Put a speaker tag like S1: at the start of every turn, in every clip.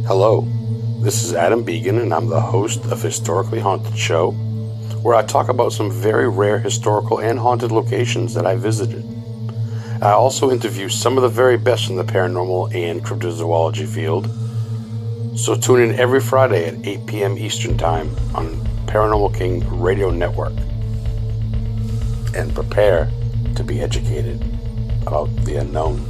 S1: Hello, this is Adam Began, and I'm the host of Historically Haunted Show, where I talk about some very rare historical and haunted locations that I visited. I also interview some of the very best in the paranormal and cryptozoology field. So tune in every Friday at 8 p.m. Eastern Time on Paranormal King Radio Network. And prepare to be educated about the unknown.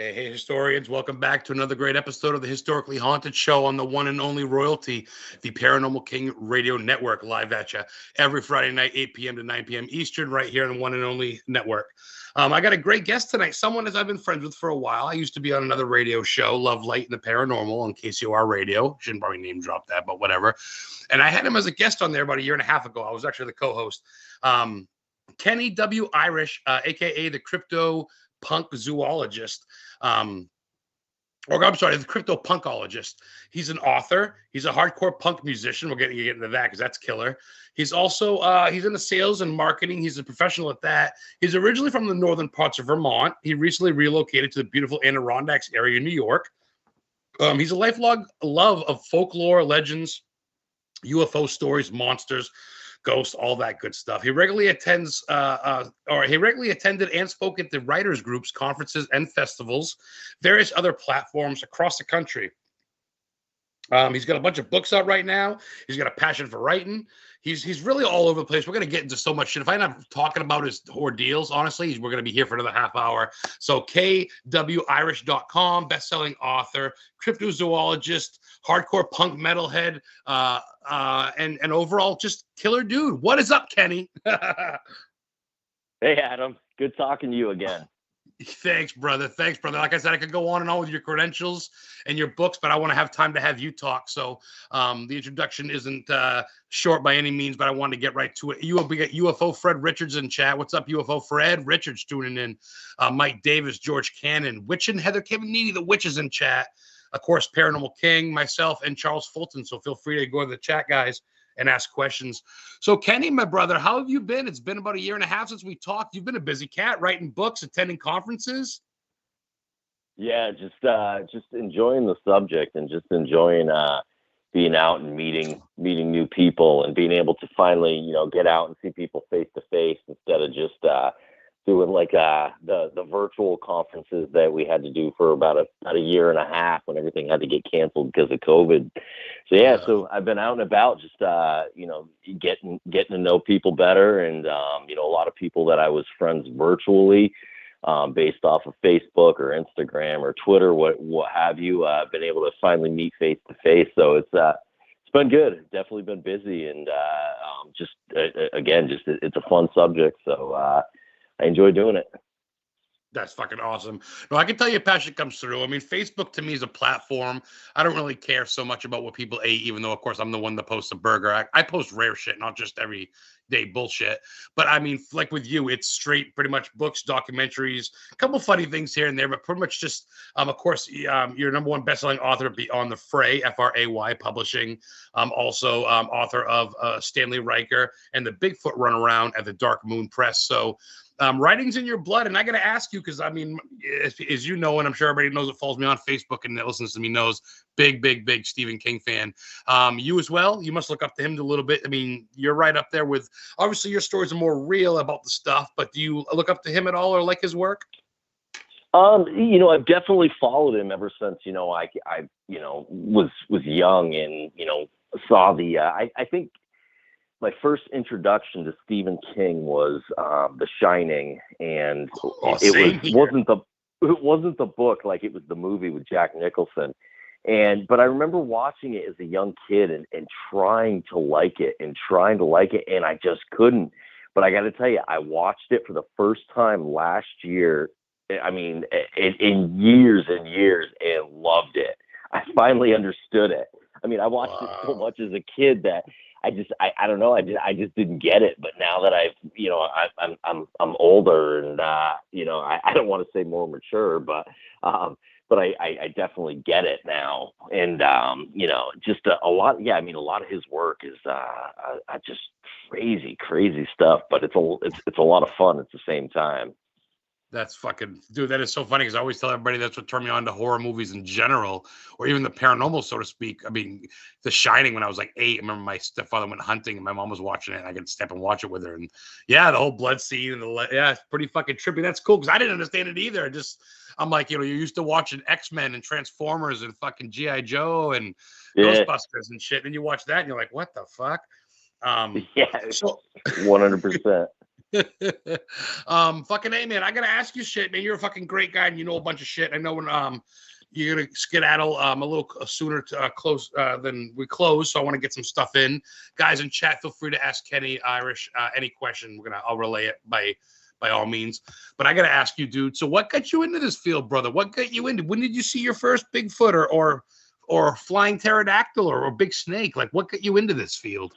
S1: Hey, historians, welcome back to another great episode of the Historically Haunted Show on the one and only royalty, the Paranormal King Radio Network, live at you every Friday night, 8 p.m. to 9 p.m. Eastern, right here on the one and only network. I got a great guest tonight, someone that I've been friends with for a while. I used to be on another radio show, Love, Light, and the Paranormal on KCOR Radio. Shouldn't probably name drop that, but whatever. And I had him as a guest on there about a year and a half ago. I was actually the co-host. Kenny W. Irish, a.k.a. the Cryptopunkologist. The Cryptopunkologist. He's an author. He's a hardcore punk musician. We're getting into that because that's killer. He's also he's into sales and marketing. He's a professional at that. He's originally from the northern parts of Vermont. He recently relocated to the beautiful Adirondacks area in New York. He's a lifelong love of folklore, legends, UFO stories, monsters, ghosts, all that good stuff. He regularly attended and spoke at the writers groups, conferences, and festivals, various other platforms across the country. He's got a bunch of books out right now. He's got a passion for writing. He's really all over the place. We're going to get into so much shit. If I end up talking about his ordeals, honestly, we're going to be here for another half hour. So kwirish.com, best-selling author, cryptozoologist, hardcore punk metalhead, and overall just killer dude. What is up, Kenny?
S2: Hey, Adam. Good talking to you again.
S1: Thanks, brother. Like I said, I could go on and on with your credentials and your books, but I want to have time to have you talk. So the introduction isn't short by any means, but I want to get right to it. We got UFO Fred Richards in chat. What's up, UFO Fred? Richards tuning in. Mike Davis, George Cannon, Witch and Heather Kevinini, the witches in chat. Of course, Paranormal King, myself, and Charles Fulton. So feel free to go to the chat, guys, and ask questions. So Kenny, my brother, how have you been? It's been about a year and a half since we talked. You've been a busy cat, writing books, attending conferences.
S2: Yeah, just enjoying the subject and just enjoying being out and meeting new people and being able to finally, get out and see people face to face instead of just doing like the virtual conferences that we had to do for about a year and a half when everything had to get canceled because of COVID. So so I've been out and about, just getting to know people better, and a lot of people that I was friends virtually, based off of Facebook or Instagram or Twitter, what have you, been able to finally meet face to face. So it's been good. It's definitely been busy, and it's a fun subject. So I enjoy doing it.
S1: That's fucking awesome. No, I can tell your passion comes through. I mean, Facebook to me is a platform. I don't really care so much about what people ate, even though, of course, I'm the one that posts a burger. I post rare shit, not just everyday bullshit. But I mean, like with you, it's straight, pretty much books, documentaries, a couple funny things here and there, but pretty much just, of course, your number one bestselling author, Beyond the Fray, Fray Publishing. Also author of Stanley Riker and the Bigfoot Runaround at the Dark Moon Press. So writing's in your blood, and I got to ask you, because I mean, as you know, and I'm sure everybody knows that follows me on Facebook and that listens to me knows, big Stephen King fan. You as well. You must look up to him a little bit. I mean, you're right up there with. Obviously, your stories are more real about the stuff, but do you look up to him at all or like his work?
S2: I've definitely followed him ever since, was young and, saw I think my first introduction to Stephen King was The Shining, and it wasn't the book, like it was the movie with Jack Nicholson. But I remember watching it as a young kid and trying to like it, and I just couldn't. But I got to tell you, I watched it for the first time last year. I mean, in years and years, and loved it. I finally understood it. I mean, I watched it so much as a kid that I don't know, I just didn't get it. But now that I'm older and I don't want to say more mature, but I definitely get it now. And just a lot. Yeah, I mean, a lot of his work is just crazy stuff. But it's a lot of fun at the same time.
S1: That's fucking, dude, that is so funny because I always tell everybody that's what turned me on to horror movies in general, or even the paranormal, so to speak. I mean, The Shining, when I was like 8, I remember my stepfather went hunting and my mom was watching it and I could step and watch it with her. And yeah, the whole blood scene and it's pretty fucking trippy. That's cool because I didn't understand it either. I'm like, you're used to watching X-Men and Transformers and fucking G.I. Joe and Ghostbusters and shit. And you watch that and you're like, what the fuck?
S2: So 100%.
S1: Fucking A, man, I gotta ask you shit, man. You're a fucking great guy and you know a bunch of shit. I know when you're gonna skedaddle a little sooner to close than we close, so I want to get some stuff in. Guys in chat, feel free to ask Kenny Irish any question. I'll relay it by all means. But I gotta ask you, dude, so what got you into this field, brother? What got you into? When did you see your first Bigfoot or flying pterodactyl or big snake? Like, what got you into this field?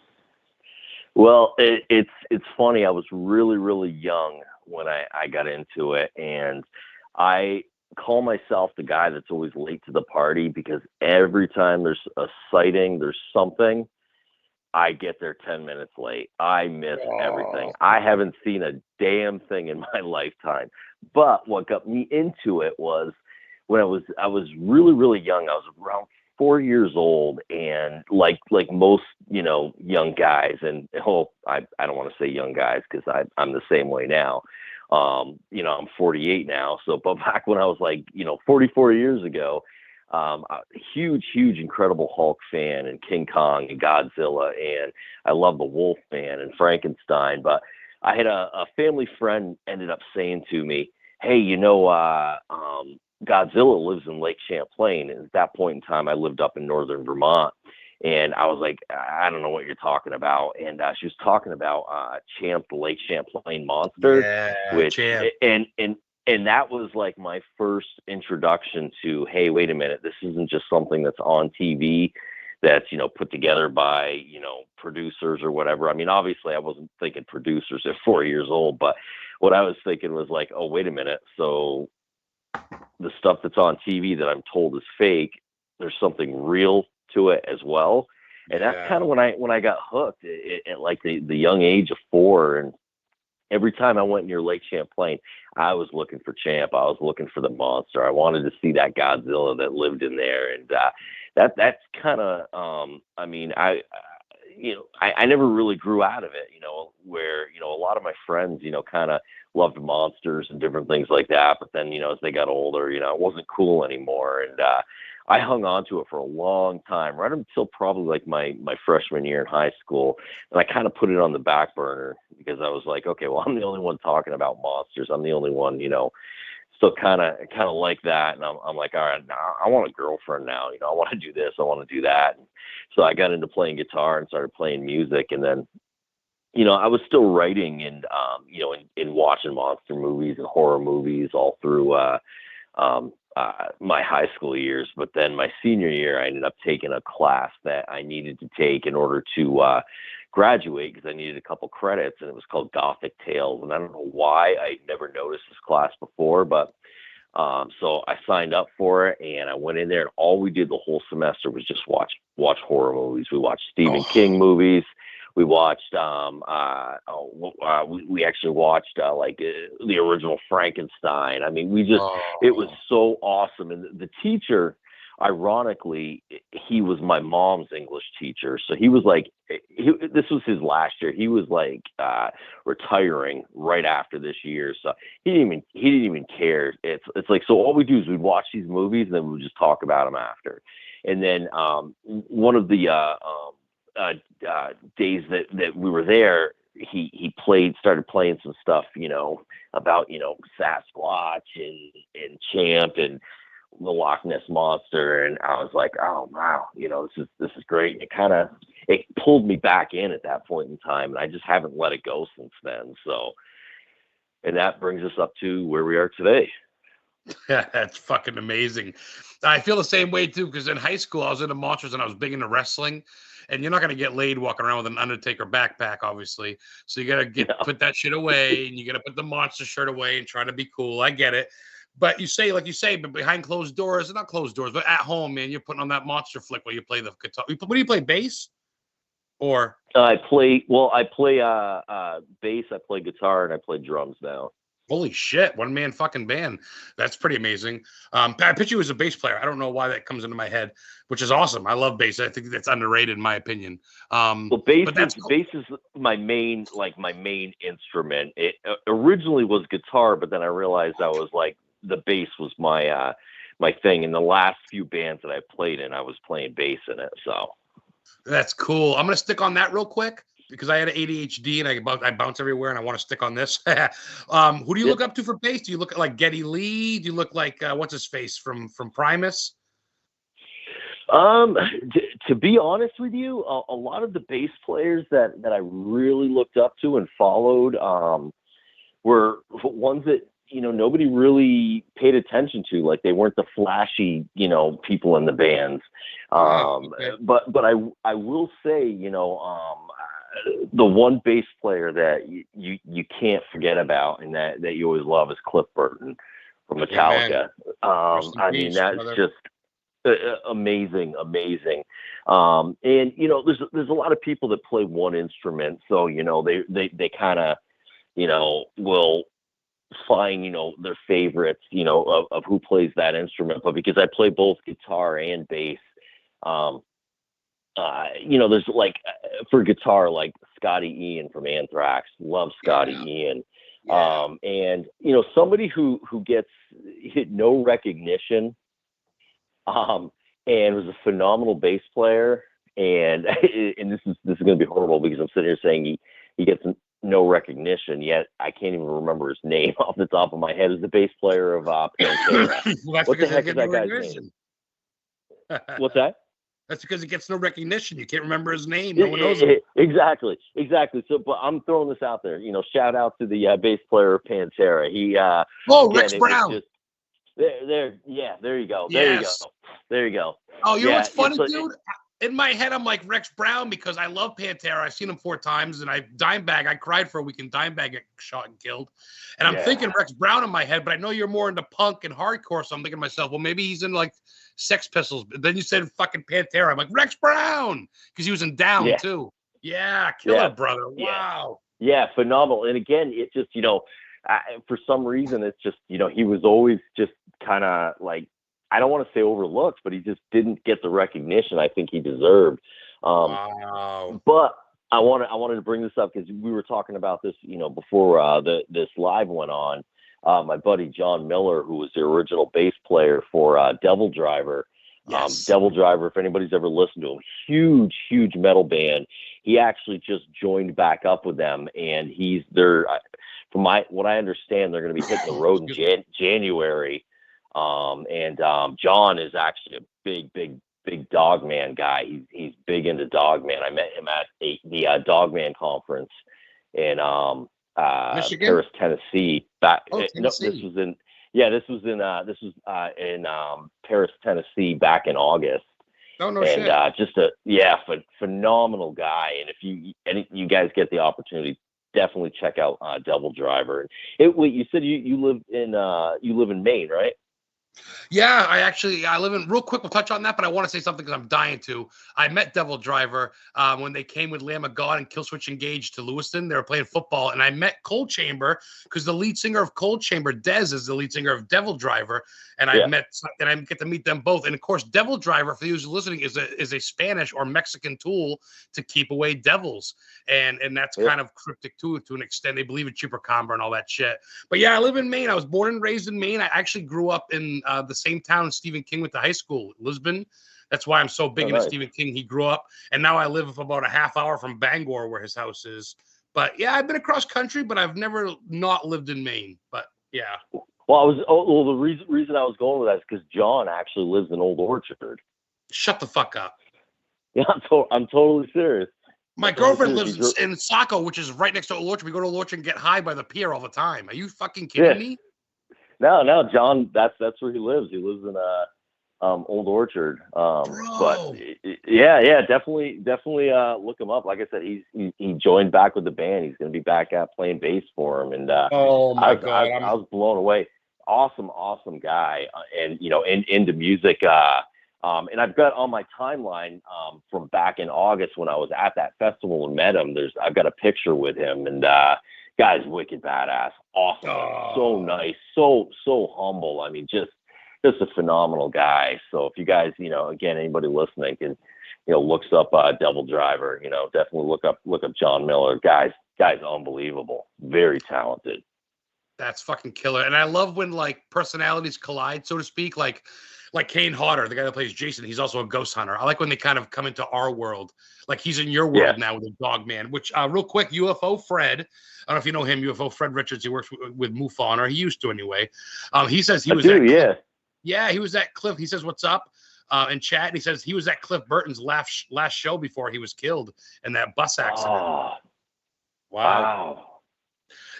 S2: Well, it's funny. I was really, really young when I got into it, and I call myself the guy that's always late to the party because every time there's a sighting, there's something, I get there 10 minutes late. I miss everything. I haven't seen a damn thing in my lifetime. But what got me into it was when I was really, really young. I was around 4 years old, and like most young guys, and I don't want to say young guys because I'm the same way now. I'm 48 now, but back when I was 44 years ago, a huge Incredible Hulk fan and King Kong and Godzilla, and I love the Wolfman and Frankenstein. But I had a family friend ended up saying to me, "Hey, Godzilla lives in Lake Champlain." And at that point in time, I lived up in northern Vermont, and I was like, "I don't know what you're talking about." And she was talking about Champ, the Lake Champlain monster, and that was like my first introduction to, hey, wait a minute, this isn't just something that's on TV that's put together by producers or whatever. I mean, obviously, I wasn't thinking producers at 4 years old, but what I was thinking was like, oh, wait a minute, so the stuff that's on TV that I'm told is fake, there's something real to it as well. And that's kind of when I got hooked at like the young age of 4. And every time I went near Lake Champlain, I was looking for Champ. I was looking for the monster. I wanted to see that Godzilla that lived in there. And that's kind of, I mean, I never really grew out of it, where, a lot of my friends, kind of loved monsters and different things like that. But then, as they got older, it wasn't cool anymore. And I hung on to it for a long time, right until probably like my freshman year in high school. And I kind of put it on the back burner because I was like, okay, well, I'm the only one talking about monsters. I'm the only one, still kind of like that. And I'm like, all right, now I want a girlfriend now. I want to do this. I want to do that. And so I got into playing guitar and started playing music. And then, I was still writing and, and watching monster movies and horror movies all through my high school years. But then my senior year, I ended up taking a class that I needed to take in order to graduate because I needed a couple credits, and it was called Gothic Tales. And I don't know why I never noticed this class before, but so I signed up for it, and I went in there, and all we did the whole semester was just watch horror movies. We watched Stephen King movies. We watched we actually watched the original Frankenstein. I mean, it was so awesome. And the teacher, ironically, he was my mom's English teacher. So he was like, this was his last year. He was like retiring right after this year. So he didn't even care. It's like, so all we do is we'd watch these movies and then we'd just talk about them after. And then one of the days that we were there, he started playing some stuff, about, Sasquatch and Champ and the Loch Ness Monster, and I was like, oh wow, this is great. And it pulled me back in at that point in time, and I just haven't let it go since then. So, and that brings us up to where we are today.
S1: Yeah, that's fucking amazing. I feel the same way too, because in high school I was into monsters and I was big into wrestling. And you're not gonna get laid walking around with an Undertaker backpack, obviously. So you gotta put that shit away, and you gotta put the monster shirt away and try to be cool. I get it. But like you say, but behind closed doors, not closed doors, but at home, man, you're putting on that monster flick while you play the guitar. What do you play, bass? Or
S2: I play bass, I play guitar, and I play drums now.
S1: holy shit, one man fucking band. That's pretty amazing. I picture you as a bass player. I don't know why that comes into my head, which is awesome. I love bass. I think that's underrated in my opinion.
S2: Well, bass is my main instrument. It originally was guitar, but then I realized I was like, the bass was my my thing. In the last few bands that I played in, I was playing bass in it. So
S1: that's cool. I'm gonna stick on that real quick because I had ADHD and I bounce everywhere, and I want to stick on this. Who do you look up to for bass? Do you look at like Geddy Lee? Do you look like what's his face from Primus?
S2: To be honest with you, a lot of the bass players that I really looked up to and followed were ones that nobody really paid attention to. Like, they weren't the flashy people in the bands.
S1: Okay.
S2: But I will say the one bass player that you can't forget about and that you always love is Cliff Burton from Metallica. I mean, that's just amazing. And there's a lot of people that play one instrument, so they kind of will find their favorites of who plays that instrument. But because I play both guitar and bass, there's like for guitar, like Scotty Ian from Anthrax. Love Scotty Ian. And somebody who gets no recognition and was a phenomenal bass player, and this is going to be horrible because I'm sitting here saying he gets no recognition, yet I can't even remember his name off the top of my head. Is the bass player of Pantera.
S1: Well,
S2: what the heck is that guy's name? What's that?
S1: That's because he gets no recognition. You can't remember his name. No one knows him.
S2: Exactly. So, but I'm throwing this out there. Shout out to the bass player of Pantera. He
S1: Rex Brown.
S2: There you go. There you go.
S1: Oh, you know what's funny, dude? In my head, I'm like Rex Brown because I love Pantera. I've seen him 4 times, and Dimebag. I cried for a week, and Dimebag got shot and killed. And I'm thinking Rex Brown in my head, but I know you're more into punk and hardcore, so I'm thinking to myself, well, maybe he's in like Sex Pistols. But then you said fucking Pantera. I'm like Rex Brown because he was in Down too. Yeah, killer brother. Wow.
S2: Yeah, phenomenal. And again, it just for some reason, it's just he was always just kind of like, I don't want to say overlooked, but he just didn't get the recognition I think he deserved.
S1: Wow.
S2: But I wanted to bring this up because we were talking about this, before this live went on. My buddy John Miller, who was the original bass player for Devil Driver.
S1: Yes.
S2: Devil Driver, if anybody's ever listened to him, huge metal band. He actually just joined back up with them, and he's there. From what I understand, they're going to be hitting the road in January. And John is actually a big Dogman guy. He's big into Dogman. I met him at the Dogman conference in Paris, Tennessee. This was in Paris, Tennessee back in August.
S1: Oh, no
S2: and
S1: shit.
S2: Just a phenomenal guy. And if you guys get the opportunity, definitely check out Devil Driver. Wait, you said you live in Maine, right?
S1: Yeah, I live in real quick. We'll touch on that, but I want to say something because I'm dying to. I met Devil Driver when they came with Lamb of God and Killswitch Engage to Lewiston. They were playing football, and I met Cold Chamber because the lead singer of Cold Chamber, Dez, is the lead singer of Devil Driver, and I get to meet them both. And of course, Devil Driver, for those listening, is a Spanish or Mexican tool to keep away devils, and that's kind of cryptic to an extent. They believe in chupacabra and all that shit. But yeah, I live in Maine. I was born and raised in Maine. I actually grew up in the same town Stephen King went to high school, Lisbon. That's why I'm so big into Stephen King. He grew up, and now I live about a half hour from Bangor, where his house is. But yeah, I've been across country, but I've never not lived in Maine. But yeah.
S2: Well, the reason I was going with that is because John actually lives in Old Orchard.
S1: Shut the fuck up.
S2: Yeah, I'm totally serious.
S1: My girlfriend lives in Saco, which is right next to Old Orchard. We go to Old Orchard and get high by the pier all the time. Are you fucking kidding me?
S2: No, John, that's where he lives. He lives in Old Orchard. But yeah, definitely look him up. Like I said, he joined back with the band. He's going to be back at playing bass for him. And
S1: oh my God,
S2: I was blown away. Awesome guy, and into music. And I've got on my timeline from back in August when I was at that festival and met him. I've got a picture with him, and guy's wicked badass, awesome, so nice, so humble. I mean, just a phenomenal guy. So if you guys, again, anybody listening can, looks up Devil Driver, definitely look up John Miller. Guy's unbelievable, very talented.
S1: That's fucking killer. And I love when like personalities collide, so to speak. Like Kane Hodder, the guy that plays Jason, he's also a ghost hunter. I like when they kind of come into our world. Like he's in your world now with the Dog Man, which real quick, UFO Fred. I don't know if you know him, UFO Fred Richards. He works with MUFON, or he used to anyway. He says he was he was at Cliff. He says, "What's up?" In chat. And he says he was at Cliff Burton's last show before he was killed in that bus accident.
S2: Oh,
S1: wow.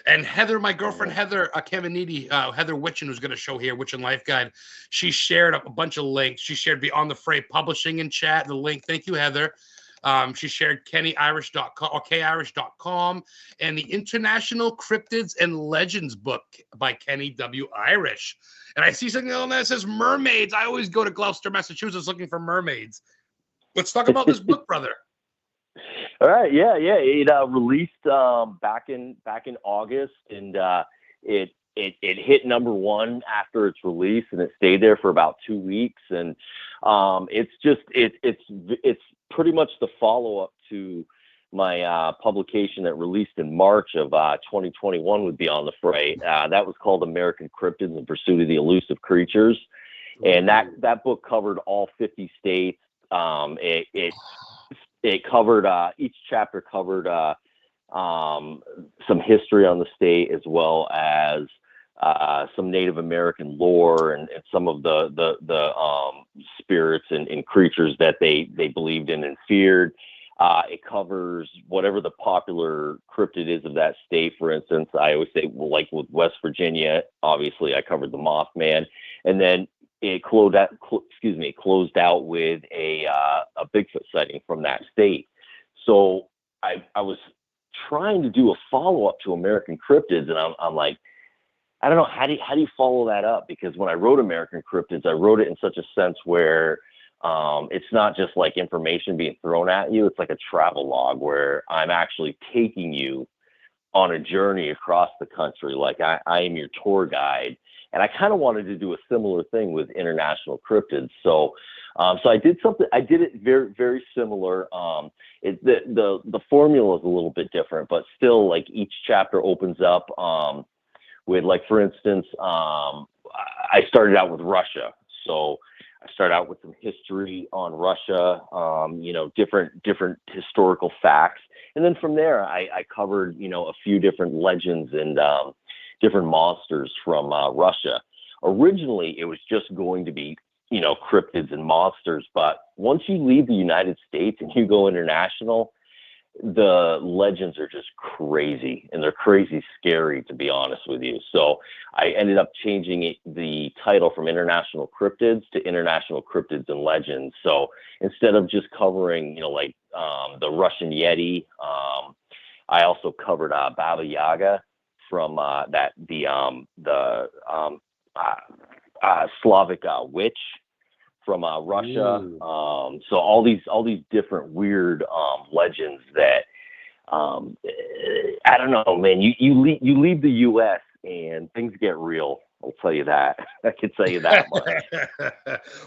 S1: And Heather, my girlfriend Heather Caminiti, Heather Witchen, who's going to show here, Witchen Life Guide, she shared a bunch of links. She shared Beyond the Fray Publishing in chat, the link. Thank you, Heather. She shared KennyIrish.com or KIrish.com and the International Cryptids and Legends book by Kenny W. Irish. And I see something on that says mermaids. I always go to Gloucester, Massachusetts looking for mermaids. Let's talk about this book, brother.
S2: All right, yeah. It released back in August, and it hit number one after its release, and it stayed there for about 2 weeks. And it's pretty much the follow up to my publication that released in March of 2021 with Beyond the Fray. That was called American Cryptids in Pursuit of the Elusive Creatures, and that book covered all 50 states. It covered each chapter covered some history on the state, as well as some Native American lore and some of the spirits and creatures that they believed in and feared. It covers whatever the popular cryptid is of that state. For instance, I always say, well, like with West Virginia, obviously I covered the Mothman, and then it closed out with a Bigfoot sighting from that state. So I was trying to do a follow up to American Cryptids, and I'm like, I don't know, how do you follow that up? Because when I wrote American Cryptids, I wrote it in such a sense where it's not just like information being thrown at you. It's like a travel log where I'm actually taking you on a journey across the country. Like I am your tour guide. And I kind of wanted to do a similar thing with International Cryptids. So I did something. I did it very, very similar. The formula is a little bit different, but still, like each chapter opens up with, like, for instance, I started out with Russia. So I started out with some history on Russia, different historical facts. And then from there, I covered, a few different legends and different monsters from Russia. Originally, it was just going to be, cryptids and monsters. But once you leave the United States and you go international, the legends are just crazy, and they're crazy scary, to be honest with you. So I ended up changing the title from International Cryptids to International Cryptids and Legends. So instead of just covering, the Russian Yeti, I also covered Baba Yaga from Slavic witch from Russia.
S1: Ooh.
S2: So all these different weird legends that I don't know, man. You leave the U.S. and things get real. I'll tell you that. I can tell you that much.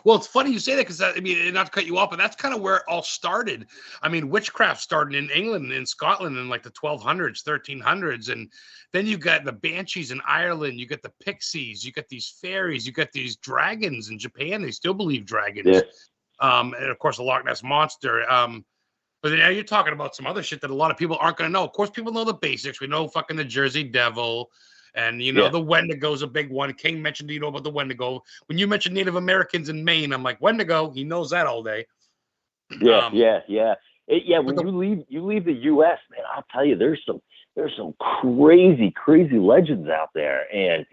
S1: Well, it's funny you say that because I mean, not to cut you off, but that's kind of where it all started. I mean, witchcraft started in England and Scotland in like the 1200s, 1300s, and then you got the banshees in Ireland. You got the pixies. You got these fairies. You got these dragons in Japan. They still believe dragons.
S2: Yeah.
S1: And of course, the Loch Ness monster. But then now you're talking about some other shit that a lot of people aren't going to know. Of course, people know the basics. We know fucking the Jersey Devil. And, you know, the Wendigo's a big one. King mentioned, you know, about the Wendigo. When you mentioned Native Americans in Maine, I'm like, Wendigo, he knows that all day.
S2: Yeah. When you leave the U.S., man, I'll tell you, there's some crazy legends out there. And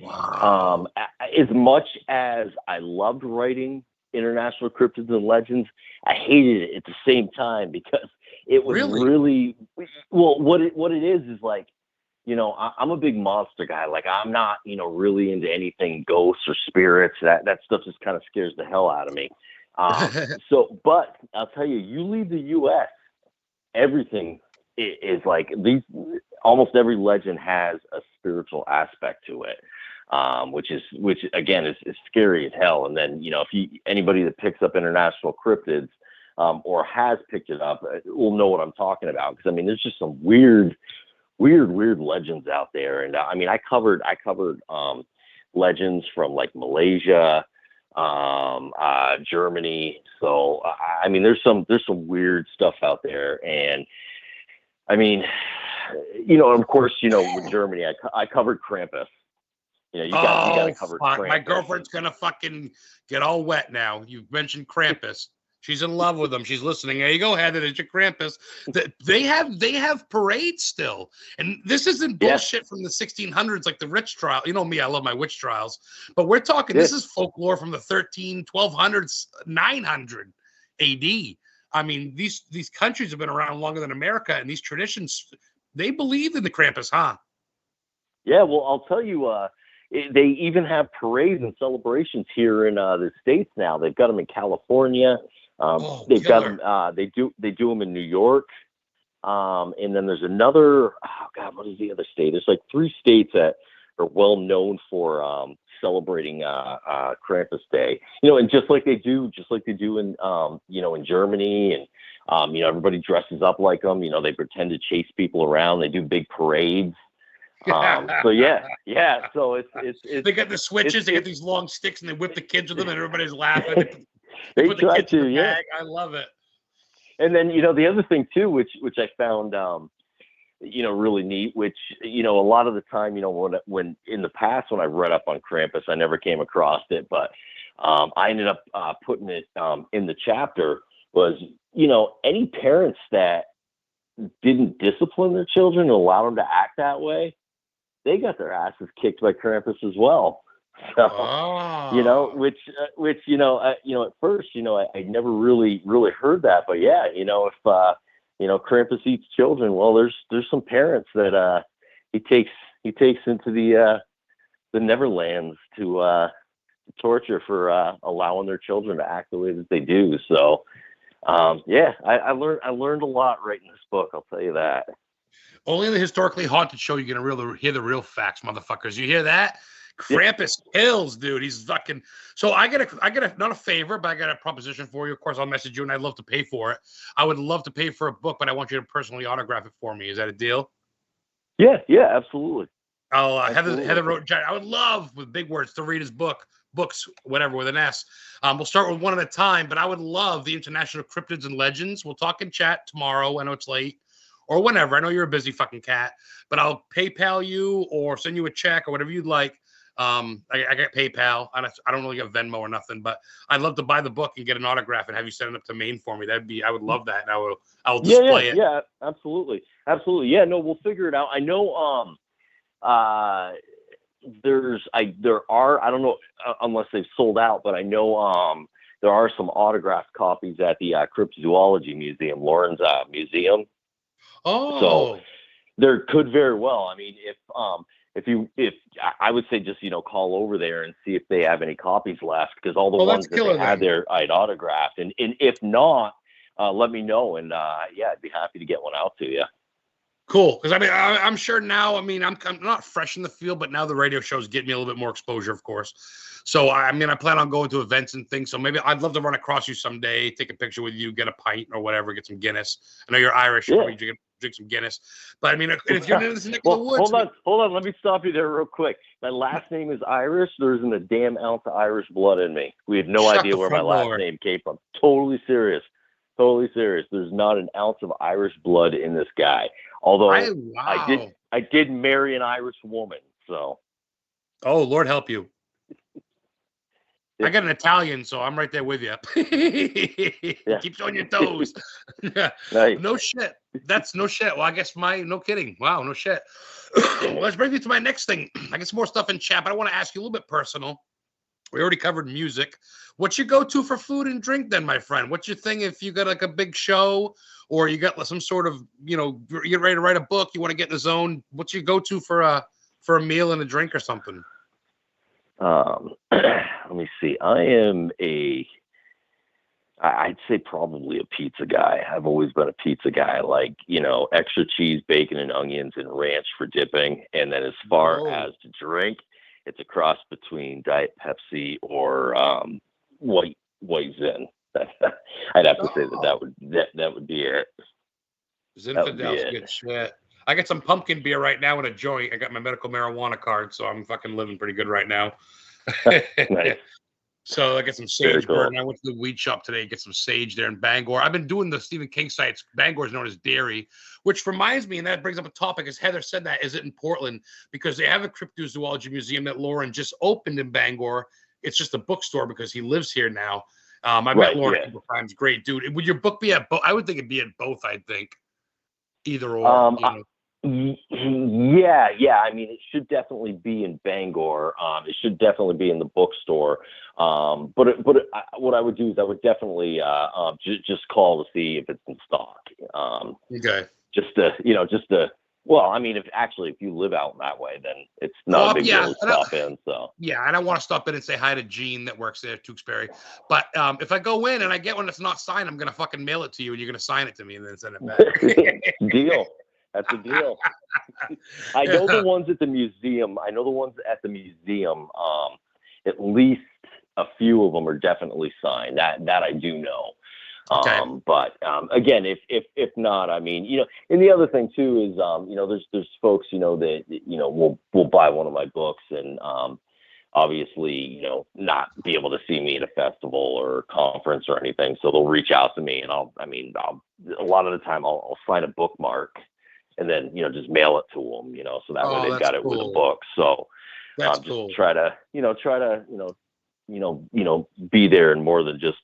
S2: as much as I loved writing international cryptids and legends, I hated it at the same time because it was really well. What it is like, you know, I'm a big monster guy. Like, I'm not, you know, really into anything ghosts or spirits. That stuff just kind of scares the hell out of me. But I'll tell you, you leave the U.S., everything is like almost every legend has a spiritual aspect to it, which again is scary as hell. And then, you know, anybody that picks up international cryptids or has picked it up will know what I'm talking about. Because I mean, there's just some weird legends out there. And I mean, I covered legends from like Malaysia, Germany. So I mean, there's some weird stuff out there. And I mean, you know, of course, you know, with Germany, I covered Krampus. You know, you got to cover Krampus.
S1: My girlfriend's gonna fucking get all wet now. You've mentioned Krampus. She's in love with him. She's listening. There you go, Heather. There's your Krampus. They have parades still. And this isn't bullshit from the 1600s like the witch trial. You know me, I love my witch trials. But we're talking, this is folklore from the 1200s, 900 AD. I mean, these countries have been around longer than America, and these traditions, they believe in the Krampus, huh?
S2: Yeah, well, I'll tell you, they even have parades and celebrations here in the States now. They've got them in California. They've got them. They do them in New York, and then there's another. Oh God, what is the other state? There's like 3 states that are well known for celebrating Krampus Day. You know, and just like they do in you know, in Germany, and you know, everybody dresses up like them. You know, they pretend to chase people around. They do big parades. So yeah. So it's
S1: they got the switches. They get these long sticks, and they whip the kids with them, and everybody's laughing.
S2: They
S1: put
S2: try
S1: the kids
S2: to,
S1: in the bag. I love it.
S2: And then, you know, the other thing too, which I found, you know, really neat, which, you know, a lot of the time, you know, when in the past, when I read up on Krampus, I never came across it, but I ended up putting it in the chapter was, you know, any parents that didn't discipline their children and allow them to act that way, they got their asses kicked by Krampus as well. So, you know, which you know, at first, you know, I never really heard that, but yeah, you know, if you know, Krampus eats children, well, there's some parents that he takes into the Neverlands to torture for allowing their children to act the way that they do. So, yeah, I learned a lot writing this book. I'll tell you that.
S1: Only in the historically haunted show you're gonna hear the real facts, motherfuckers. You hear that? Krampus kills, dude. He's fucking. So I got a not a favor, but I got a proposition for you. Of course, I'll message you, and I'd love to pay for it. I would love to pay for a book, but I want you to personally autograph it for me. Is that a deal?
S2: Yeah, absolutely.
S1: I'll Heather wrote. I would love, with big words, to read his books, whatever, with an S. We'll start with one at a time, but I would love the International Cryptids and Legends. We'll talk in chat tomorrow. I know it's late. Or whenever. I know you're a busy fucking cat, but I'll PayPal you or send you a check or whatever you'd like. I got PayPal. I don't really get Venmo or nothing, but I'd love to buy the book and get an autograph and have you send it up to Maine for me. I would love that. And I will display it.
S2: Yeah, absolutely. Yeah, no, we'll figure it out. I know, there are, I don't know unless they've sold out, but I know, there are some autographed copies at the Cryptozoology Museum, Lauren's museum.
S1: Oh,
S2: so there could very well. I mean, if I would say just, call over there and see if they have any copies left, because all the
S1: Oh,
S2: ones
S1: that's
S2: that they
S1: killer
S2: had
S1: then.
S2: there I'd autographed, and if not, let me know, and yeah, I'd be happy to get one out to you.
S1: Cool, because I mean, I'm sure now. I mean, I'm not fresh in the field, but now the radio shows get me a little bit more exposure, of course. So I mean, I plan on going to events and things. So maybe I'd love to run across you someday, take a picture with you, get a pint or whatever, get some Guinness. I know you're Irish, you
S2: Yeah.
S1: probably drink some Guinness. But I mean, if you're in this neck of the
S2: Well,
S1: woods,
S2: hold on. Let me stop you there real quick. My last name is Irish. There isn't a damn ounce of Irish blood in me. We have no
S1: Shut
S2: idea
S1: the
S2: where my
S1: front
S2: last
S1: door.
S2: name came from. Totally serious. Totally serious. There's not an ounce of Irish blood in this guy. Although
S1: wow.
S2: I did marry an Irish woman. So.
S1: Oh, Lord help you. I got an Italian, so I'm right there with you.
S2: Yeah.
S1: Keep on your toes.
S2: Nice.
S1: No shit. That's no shit. Well, I guess no kidding. Wow, no shit. Well, let's bring me to my next thing. I get some more stuff in chat, but I want to ask you a little bit personal. We already covered music. What's your go-to for food and drink then, my friend? What's your thing if you got like a big show or you got some sort of, you're ready to write a book, you want to get in the zone? What's your go-to for a meal and a drink or something?
S2: Let me see. I'd say probably a pizza guy. I've always been a pizza guy, like, extra cheese, bacon, and onions and ranch for dipping. And then as far as to drink, it's a cross between Diet Pepsi or White Zin. I'd have to say that would be it.
S1: Zinfidel's good shit. I got some pumpkin beer right now in a joint. I got my medical marijuana card, so I'm fucking living pretty good right now.
S2: Nice.
S1: So I got some sage burn. I went to the weed shop today, get some sage there in Bangor. I've been doing the Stephen King sites. Bangor is known as Dairy, which reminds me, and that brings up a topic, as Heather said that, is it in Portland? Because they have a cryptozoology museum that Lauren just opened in Bangor. It's just a bookstore because he lives here now. I met Lauren a couple times. Great dude. Would your book be at both? I would think it'd be at both, I'd think. Either or.
S2: Yeah. I mean, it should definitely be in Bangor. It should definitely be in the bookstore. But what I would do is I would definitely just call to see if it's in stock.
S1: Okay.
S2: Just to. Well, I mean, if you live out in that way, then it's not a big deal to stop in. So
S1: yeah, and I want to stop in and say hi to Gene that works there, Tewksbury. But if I go in and I get one that's not signed, I'm gonna fucking mail it to you, and you're gonna sign it to me and then send it back.
S2: Deal. That's a deal. I know the ones at the museum. At least a few of them are definitely signed. That I do know.
S1: Okay.
S2: But again, if not, I mean, and the other thing too is, there's folks, that, will buy one of my books and, obviously, not be able to see me at a festival or conference or anything. So they'll reach out to me and I'll a lot of the time I'll sign a bookmark and then, just mail it to them, so that way they've got it with a book. So
S1: that's
S2: just
S1: cool.
S2: try to be there and more than just,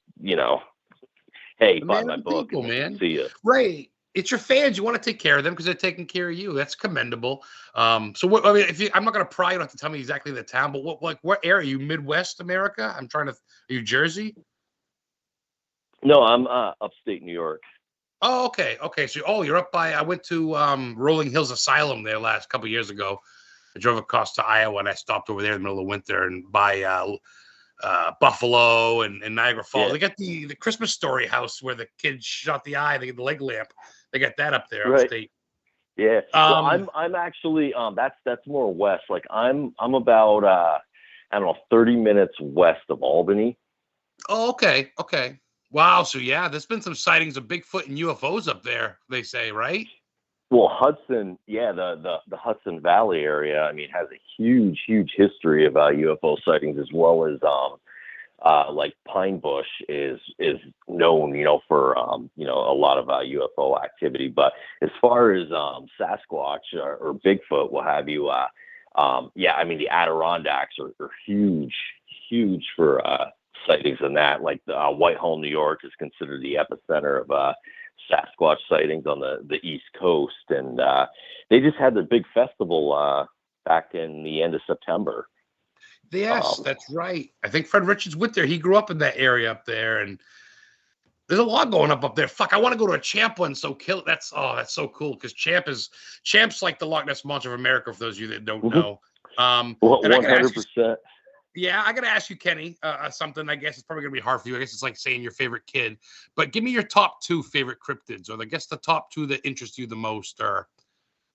S2: hey, buy my book,
S1: people, man.
S2: See you.
S1: Right. It's your fans. You want to take care of them because they're taking care of you. That's commendable. So what, I mean, I'm not going to pry. You don't have to tell me exactly the town, but what area? Are you Midwest America? Are you Jersey?
S2: No, I'm upstate New York.
S1: Oh, okay. So, you're up by. I went to Rolling Hills Asylum there last couple of years ago. I drove across to Iowa and I stopped over there in the middle of winter and by Buffalo and Niagara Falls. Yeah. They got the Christmas Story house where the kids shot the eye. They get the leg lamp. They got that up there upstate.
S2: Yeah. Well, I'm actually that's more west. Like I'm about I don't know 30 minutes west of Albany.
S1: Oh, okay. Wow. So yeah, there's been some sightings of Bigfoot and UFOs up there. They say, right?
S2: Well, Hudson, the Hudson Valley area, I mean, has a huge history of UFO sightings, as well as like Pine Bush is known, for a lot of UFO activity. But as far as Sasquatch or Bigfoot, what have you, I mean, the Adirondacks are huge for sightings in that. Like Whitehall, New York, is considered the epicenter of Sasquatch sightings on the East Coast, and they just had the big festival back in the end of September.
S1: Yes, that's right. I think Fred Richards went there. He grew up in that area up there, and There's a lot going up there. Fuck, I want to go to a Champ one. So that's so cool because Champ's like the Loch Ness Monster of America for those of you that don't know. And I gotta ask you,
S2: 100%.
S1: yeah, I gotta ask you, Kenny, something. I guess it's probably gonna be hard for you. I guess it's like saying your favorite kid, but give me your top 2 favorite cryptids, or I guess the top 2 that interest you the most, or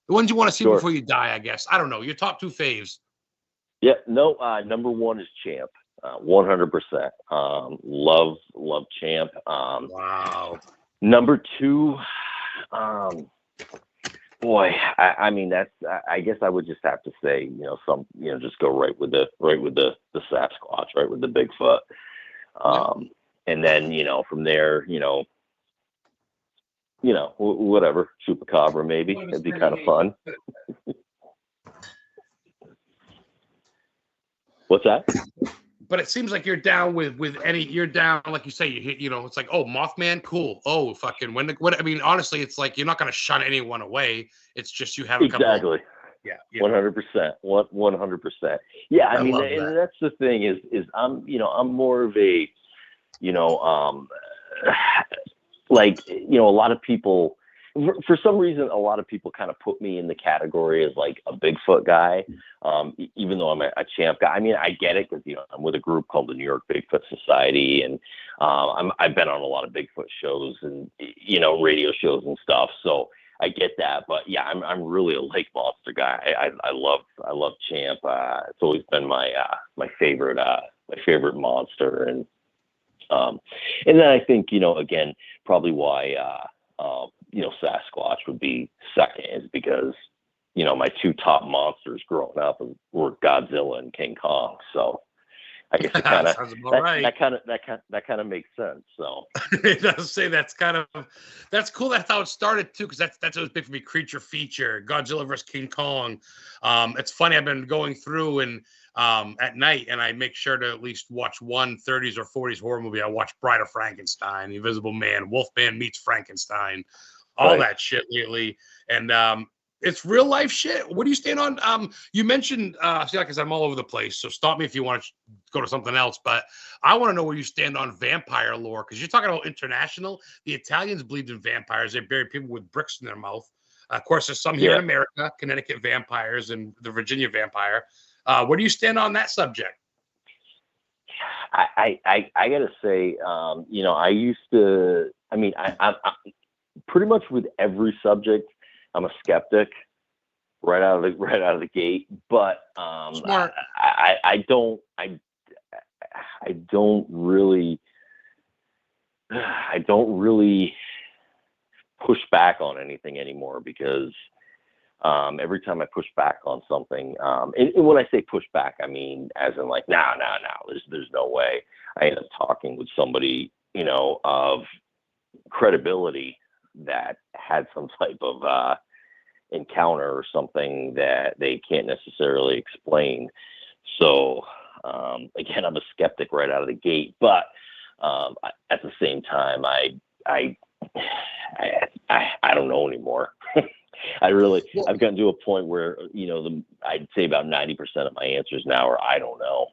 S1: the ones you want to see
S2: Sure.
S1: before you die. I guess I don't know your top 2 faves.
S2: Yeah, no, number 1 is Champ. 100%. Love Champ.
S1: Wow.
S2: Number 2, boy, I mean that's. I guess I would just have to say, just go right with the Sasquatch, right with the Bigfoot, and then from there, whatever, Chupacabra maybe. It'd be kind of fun. What's that?
S1: But it seems like you're down with any. You're down, like you say. You hit. It's like, oh, Mothman, cool. Oh, fucking what? I mean, honestly, it's like you're not gonna shun anyone away. It's just you have a couple.
S2: Exactly.
S1: Yeah.
S2: 100%. 100%. Yeah, I mean, and that's the thing is I'm more of a, like, a lot of people, for some reason, a lot of people kind of put me in the category as like a Bigfoot guy, even though I'm a Champ guy. I mean, I get it because I'm with a group called the New York Bigfoot Society, and I've been on a lot of Bigfoot shows and radio shows and stuff. So I get that, but yeah, I'm really a lake monster guy. I love Champ. It's always been my favorite monster, and then I think again probably why Sasquatch would be second is because my 2 top monsters growing up were Godzilla and King Kong. So I guess it kind of that kind of makes sense. So
S1: it does say that's cool. That's how it started too, because that's always big for me. Creature feature, Godzilla versus King Kong. It's funny. I've been going through and at night, and I make sure to at least watch one 30s or 40s horror movie. I watch Bride of Frankenstein, The Invisible Man, Wolfman Meets Frankenstein, all that shit lately, and it's real life shit. What do you stand on? You mentioned, because I'm all over the place, so stop me if you want to go to something else. But I want to know where you stand on vampire lore, because you're talking about international. The Italians believed in vampires. They buried people with bricks in their mouth. Of course, there's some here in America, Connecticut vampires and the Virginia vampire. Where do you stand on that subject?
S2: I gotta say, I used to. I mean, I pretty much with every subject, I'm a skeptic right out of the gate. But
S1: Smart.
S2: I don't really push back on anything anymore, because every time I push back on something, and when I say push back, I mean as in like, no, there's no way. I end up talking with somebody, of credibility that had some type of encounter or something that they can't necessarily explain. So again, I'm a skeptic right out of the gate, but at the same time, I don't know anymore. I've gotten to a point where, I'd say about 90% of my answers now are, I don't know.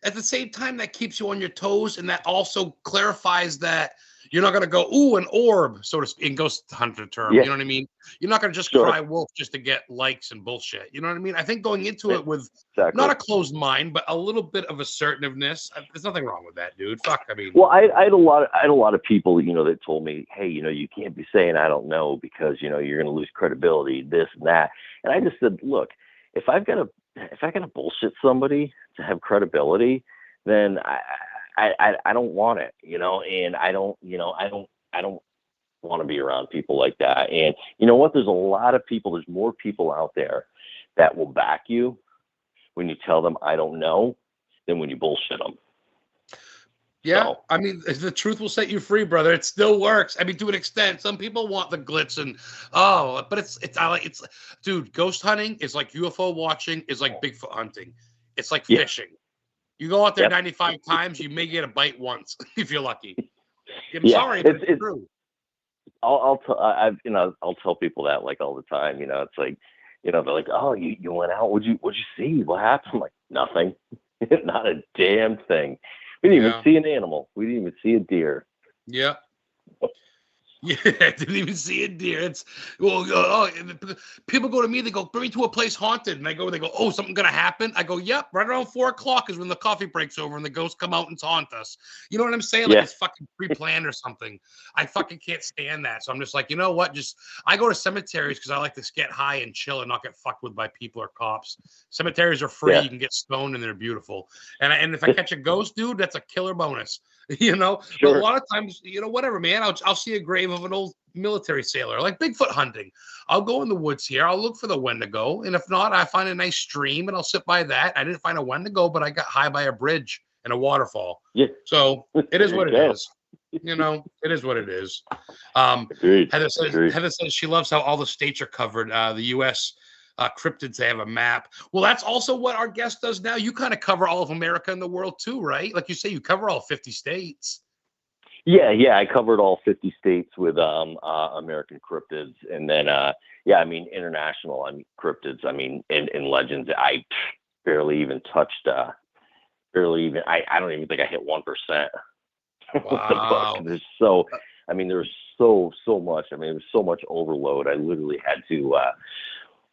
S2: At the same time, that keeps you on your toes, and that also clarifies that you're not going to go, ooh, an orb, so to speak, in ghost hunter term. Yeah.
S1: You know what I mean? You're not going to just cry wolf just to get likes and bullshit. You know what I mean? I think going into it with not a closed mind, but a little bit of assertiveness. There's nothing wrong with that, dude. Fuck. I mean,
S2: well, I had a lot of people, that told me, hey, you can't be saying I don't know, because you're going to lose credibility, this and that. And I just said, look, if I gotta bullshit somebody to have credibility, then I don't want it, and I don't want to be around people like that. And you know what? There's more people out there that will back you when you tell them I don't know than when you bullshit them.
S1: Yeah,
S2: so,
S1: I mean, the truth will set you free, brother. It still works. I mean, to an extent. Some people want the glitz and but it's dude. Ghost hunting is like UFO watching, is like Bigfoot hunting. It's like fishing. You go out there 95 times, you may get a bite once if you're lucky. I'm sorry, but it's true.
S2: I'll tell people that like all the time. It's like, they're like, oh, you went out. What'd you see? What happened? I'm like, nothing. Not a damn thing. We didn't even
S1: Yeah.
S2: see an animal. We didn't even see a deer.
S1: Yeah. Yeah, I didn't even see a deer. It's well, people go to me. They go, bring me to a place haunted, and I go. They go, oh, something gonna happen. I go, yep. Right around 4 o'clock is when the coffee breaks over and the ghosts come out and taunt us. You know what I'm saying? Like
S2: Yeah.
S1: it's fucking pre-planned or something. I fucking can't stand that. So I'm just like, you know what? Just I go to cemeteries because I like to get high and chill and not get fucked with by people or cops. Cemeteries are free.
S2: Yeah.
S1: You can get stoned and they're beautiful. And if I catch a ghost, dude, that's a killer bonus. You know, but a
S2: Sure.
S1: lot of times, you know, whatever, man. I'll see a grave of an old military sailor, like Bigfoot hunting. I'll go in the woods here. I'll look for the Wendigo, and if not, I find a nice stream and I'll sit by that. I didn't find a Wendigo, but I got high by a bridge and a waterfall.
S2: Yeah.
S1: So it is
S2: There
S1: what
S2: you
S1: it
S2: go.
S1: is. You know, it is what it is.
S2: Agreed.
S1: Heather says
S2: Agreed.
S1: Heather says she loves how all the states are covered. The U.S. Cryptids, they have a map. Well, that's also what our guest does now. You kind of cover all of America and the world too, right? Like you say, you cover all 50 states.
S2: Yeah, I covered all 50 states with American cryptids, and then I mean international. I mean cryptids. I mean in legends. I barely even touched. Barely even. I don't even think I hit 1% with the book.
S1: Wow.
S2: There's I mean, there's so much. I mean, there was so much overload. I literally had to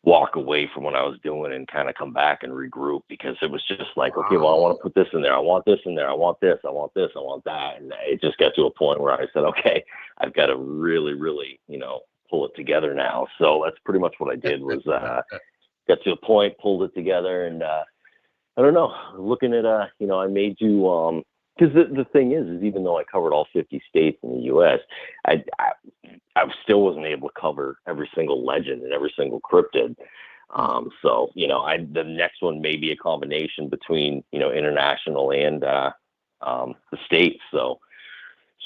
S2: walk away from what I was doing and kind of come back and regroup because it was just like, okay, well, I want to put this in there. I want this in there. I want this. I want this. I want that. And it just got to a point where I said, okay, I've got to really, really, pull it together now. So that's pretty much what I did was got to a point, pulled it together. And I don't know, looking at, I made you, because the thing is even though I covered all 50 states in the U.S., I still wasn't able to cover every single legend and every single cryptid. So, the next one may be a combination between, international and the states. So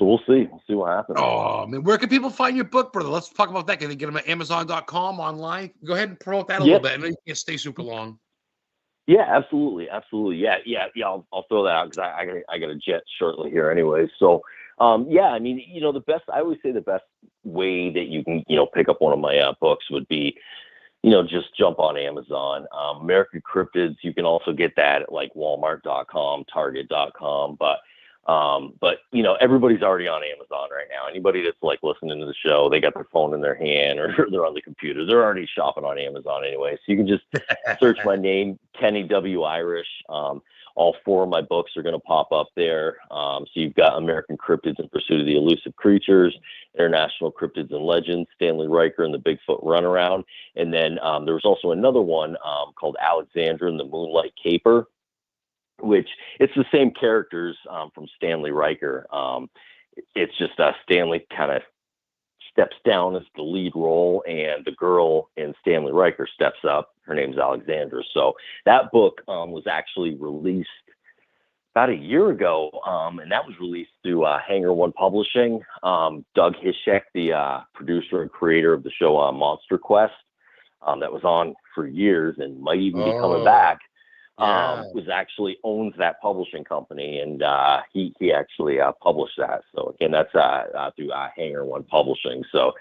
S2: we'll see. We'll see what happens.
S1: Oh, man, where can people find your book, brother? Let's talk about that. Can they get them at Amazon.com online? Go ahead and promote that a little bit. I know you can't stay super long.
S2: Yeah, absolutely. Yeah. I'll throw that out because I got a jet shortly here anyway. So, I mean, I always say the best way that you can, pick up one of my books would be, just jump on Amazon. American Cryptids, you can also get that at like Walmart.com, Target.com, but everybody's already on Amazon right now. Anybody that's like listening to the show, they got their phone in their hand or they're on the computer. They're already shopping on Amazon anyway. So you can just search my name, Kenny W. Irish. All 4 of my books are going to pop up there. So you've got American Cryptids in Pursuit of the Elusive Creatures, International Cryptids and Legends, Stanley Riker and the Bigfoot Runaround. And then there was also another one called Alexandra and the Moonlight Caper, which it's the same characters from Stanley Riker. It's just Stanley kind of steps down as the lead role, and the girl in Stanley Riker steps up. Her name's Alexandra. So that book was actually released about a year ago, and that was released through Hangar One Publishing. Doug Hishek, the producer and creator of the show Monster Quest, that was on for years and might even be coming back. Was actually owns that publishing company, and he actually published that. So again, that's through Hangar One Publishing. So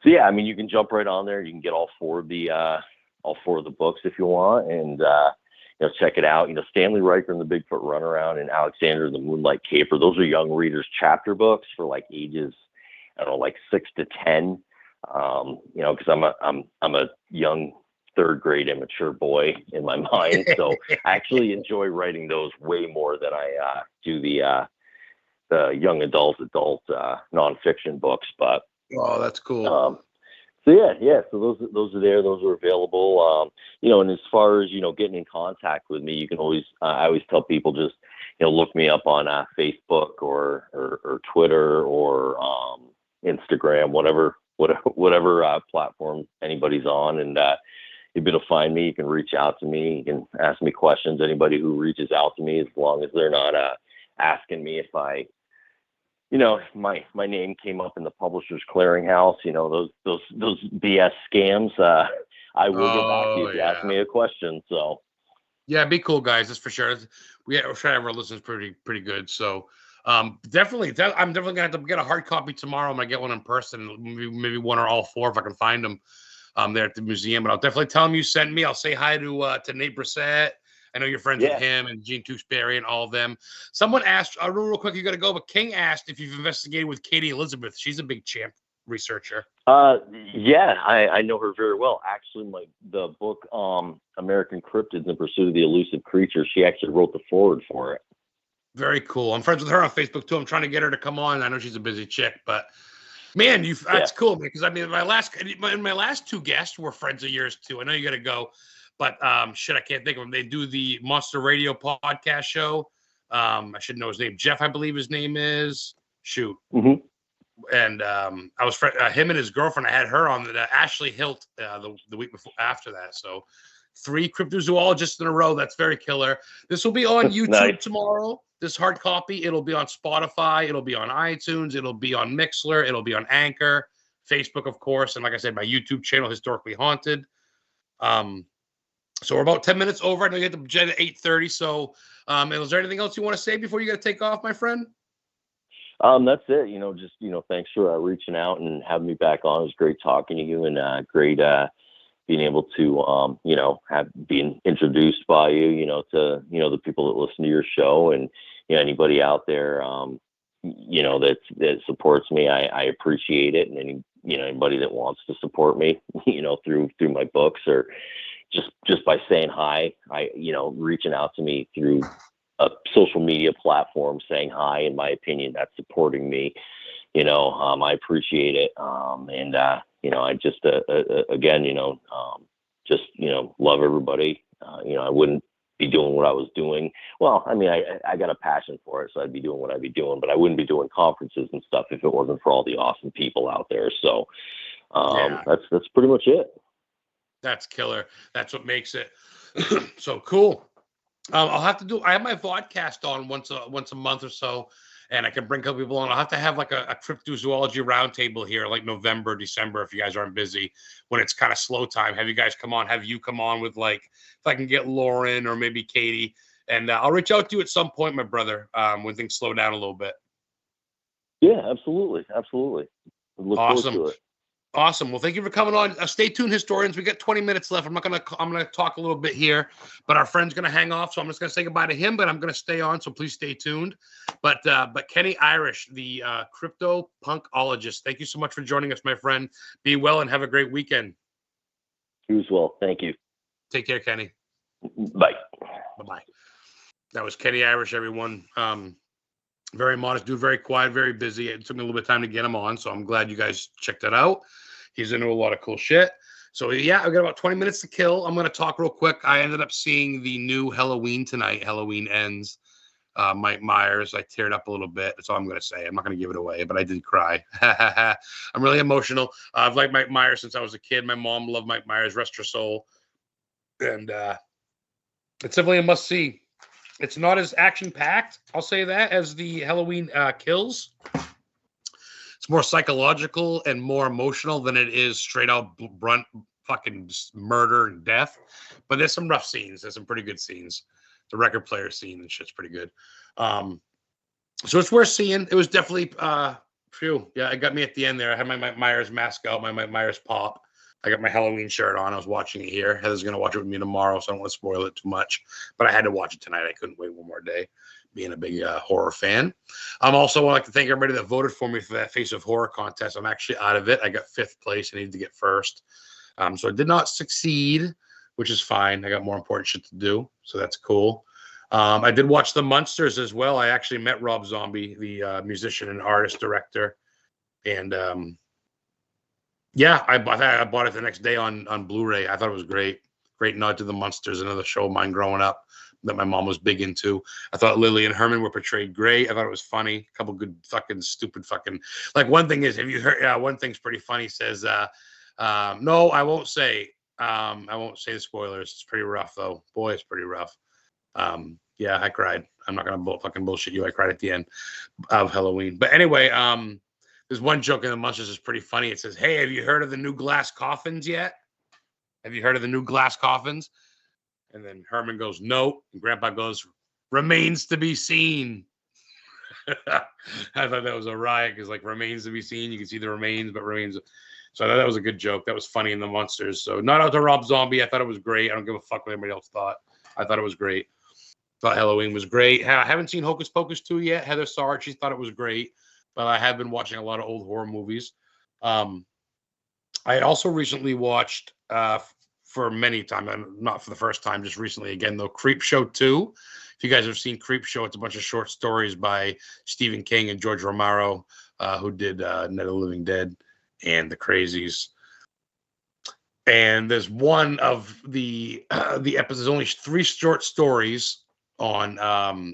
S2: yeah, I mean, you can jump right on there. You can get all 4 of the books if you want, and check it out. Stanley Riker and the Bigfoot Runaround and Alexander the Moonlight Caper. Those are young readers' chapter books for like ages, I don't know, like 6 to 10. Because I'm a young 3rd grade immature boy in my mind. So I actually enjoy writing those way more than I do the young adult nonfiction books. But
S1: that's cool.
S2: So yeah. So those are there. Those are available. And as far as getting in contact with me, you can always. I always tell people just look me up on Facebook or Twitter or Instagram, whatever platform anybody's on, and you'll be able to find me. You can reach out to me. You can ask me questions. Anybody who reaches out to me, as long as they're not asking me if I, my name came up in the Publishers Clearinghouse. Those BS scams. I will get back to you if you ask me a question. So.
S1: Yeah, be cool, guys. That's for sure. We're trying to have our listeners pretty good. So definitely, I'm definitely gonna have to get a hard copy tomorrow. I'm gonna get one in person. Maybe 1 or all 4 if I can find them. There at the museum, but I'll definitely tell them you sent me. I'll say hi to Nate Brissett. I know you're friends with
S2: Yeah.
S1: him and Gene Tewksbury and all of them. Someone asked, real quick, you got to go, but King asked if you've investigated with Katie Elizabeth. She's a big champ researcher.
S2: Yeah, I know her very well. Actually, the book American Cryptids in Pursuit of the Elusive Creature, she actually wrote the foreword for it.
S1: Very cool. I'm friends with her on Facebook too. I'm trying to get her to come on. I know she's a busy chick, but man, that's cool, because I mean, my last two guests were friends of yours too. I know you got to go, but shit, I can't think of them. They do the Monster Radio podcast show. I should know his name. Jeff, I believe his name is. Shoot.
S2: Mm-hmm.
S1: And I was him and his girlfriend. I had her on Ashley Hilt the week before after that. So 3 cryptozoologists in a row. That's very killer. This will be on YouTube tomorrow. This hard copy. It'll be on Spotify. It'll be on iTunes. It'll be on Mixler. It'll be on Anchor, Facebook, of course, and like I said, my YouTube channel, Historically Haunted. So we're about 10 minutes over. I know you had the jet at 8:30. So, is there anything else you want to say before you got to take off, my friend?
S2: That's it. Just thanks for reaching out and having me back on. It was great talking to you, and great being able to being introduced by you, to the people that listen to your show, and anybody out there that supports me. I appreciate it, and anybody that wants to support me, through my books, or just by saying hi, reaching out to me through a social media platform saying hi, in my opinion, that's supporting me. I appreciate it. I just, again, love everybody. I wouldn't be doing what I was doing. Well, I mean, I got a passion for it, so I'd be doing what I'd be doing, but I wouldn't be doing conferences and stuff if it wasn't for all the awesome people out there. So that's pretty much it.
S1: That's killer. That's what makes it so cool. I have my vodcast on once a month or so, and I can bring a couple people on. I'll have to have like a cryptozoology roundtable here, like November, December, if you guys aren't busy, when it's kind of slow time. Have you guys come on? Have you come on with, like, if I can get Lauren or maybe Katie, and I'll reach out to you at some point, my brother, when things slow down a little bit.
S2: Yeah, absolutely. Look forward to it.
S1: Awesome. Well, thank you for coming on. Stay tuned, historians. We got 20 minutes left. I'm gonna talk a little bit here, but our friend's gonna hang off, so I'm just gonna say goodbye to him. But I'm gonna stay on, so please stay tuned. But Kenny Irish, the Cryptopunkologist, thank you so much for joining us, my friend. Be well and have a great weekend.
S2: You as well. Thank you.
S1: Take care, Kenny.
S2: Bye.
S1: Bye. That was Kenny Irish, everyone. Very modest dude, very quiet, very busy. It took me a little bit of time to get him on, so I'm glad you guys checked that out. He's into a lot of cool shit. So yeah, I've got about 20 minutes to kill. I'm going to talk real quick. I ended up seeing the new Halloween tonight. Halloween Ends. Mike Myers. I teared up a little bit. That's all I'm going to say. I'm not going to give it away, but I did cry. I'm really emotional. I've liked Mike Myers since I was a kid. My mom loved Mike Myers. Rest her soul. And it's definitely a must-see. It's not as action-packed, I'll say that, as the Halloween Kills. It's more psychological and more emotional than it is straight-out brunt fucking murder and death. But there's some rough scenes. There's some pretty good scenes. The record player scene and shit's pretty good. So it's worth seeing. It was definitely, yeah, it got me at the end there. I had my Mike Myers mask out, my Mike Myers pop. I got my Halloween shirt on. I was watching it here. Heather's going to watch it with me tomorrow, so I don't want to spoil it too much. But I had to watch it tonight. I couldn't wait one more day, being a big horror fan. Also would like to thank everybody that voted for me for that Face of Horror contest. I'm actually out of it. I got 5th place. I needed to get 1st. So I did not succeed, which is fine. I got more important shit to do, so that's cool. I did watch The Munsters as well. I actually met Rob Zombie, the musician and artist director. And yeah, I bought it the next day on Blu-ray. I thought it was great. Great nod to The Munsters, another show of mine growing up that my mom was big into. I thought Lily and Herman were portrayed great. I thought it was funny. A couple good fucking stupid fucking, like, one thing is, have you heard, one thing's pretty funny, says, no, I won't say the spoilers. It's pretty rough though. Boy, it's pretty rough. Yeah, I cried. I'm not going to fucking bullshit you. I cried at the end of Halloween. But anyway, there's one joke in The Munsters that's pretty funny. It says, hey, have you heard of the new glass coffins yet? Have you heard of the new glass coffins? And then Herman goes, no. And Grandpa goes, remains to be seen. I thought that was a riot because, like, remains to be seen. You can see the remains, but remains. So I thought that was a good joke. That was funny in The Munsters. So not out to Rob Zombie. I thought it was great. I don't give a fuck what anybody else thought. I thought it was great. Thought Halloween was great. I haven't seen Hocus Pocus 2 yet. Heather saw it. She thought it was great. But I have been watching a lot of old horror movies. I also recently watched, for many times, not for the first time, just recently again, though, Creepshow 2. If you guys have seen Creepshow, it's a bunch of short stories by Stephen King and George Romero, who did Night of the Living Dead and The Crazies. And there's one of the episodes, there's only 3 short stories on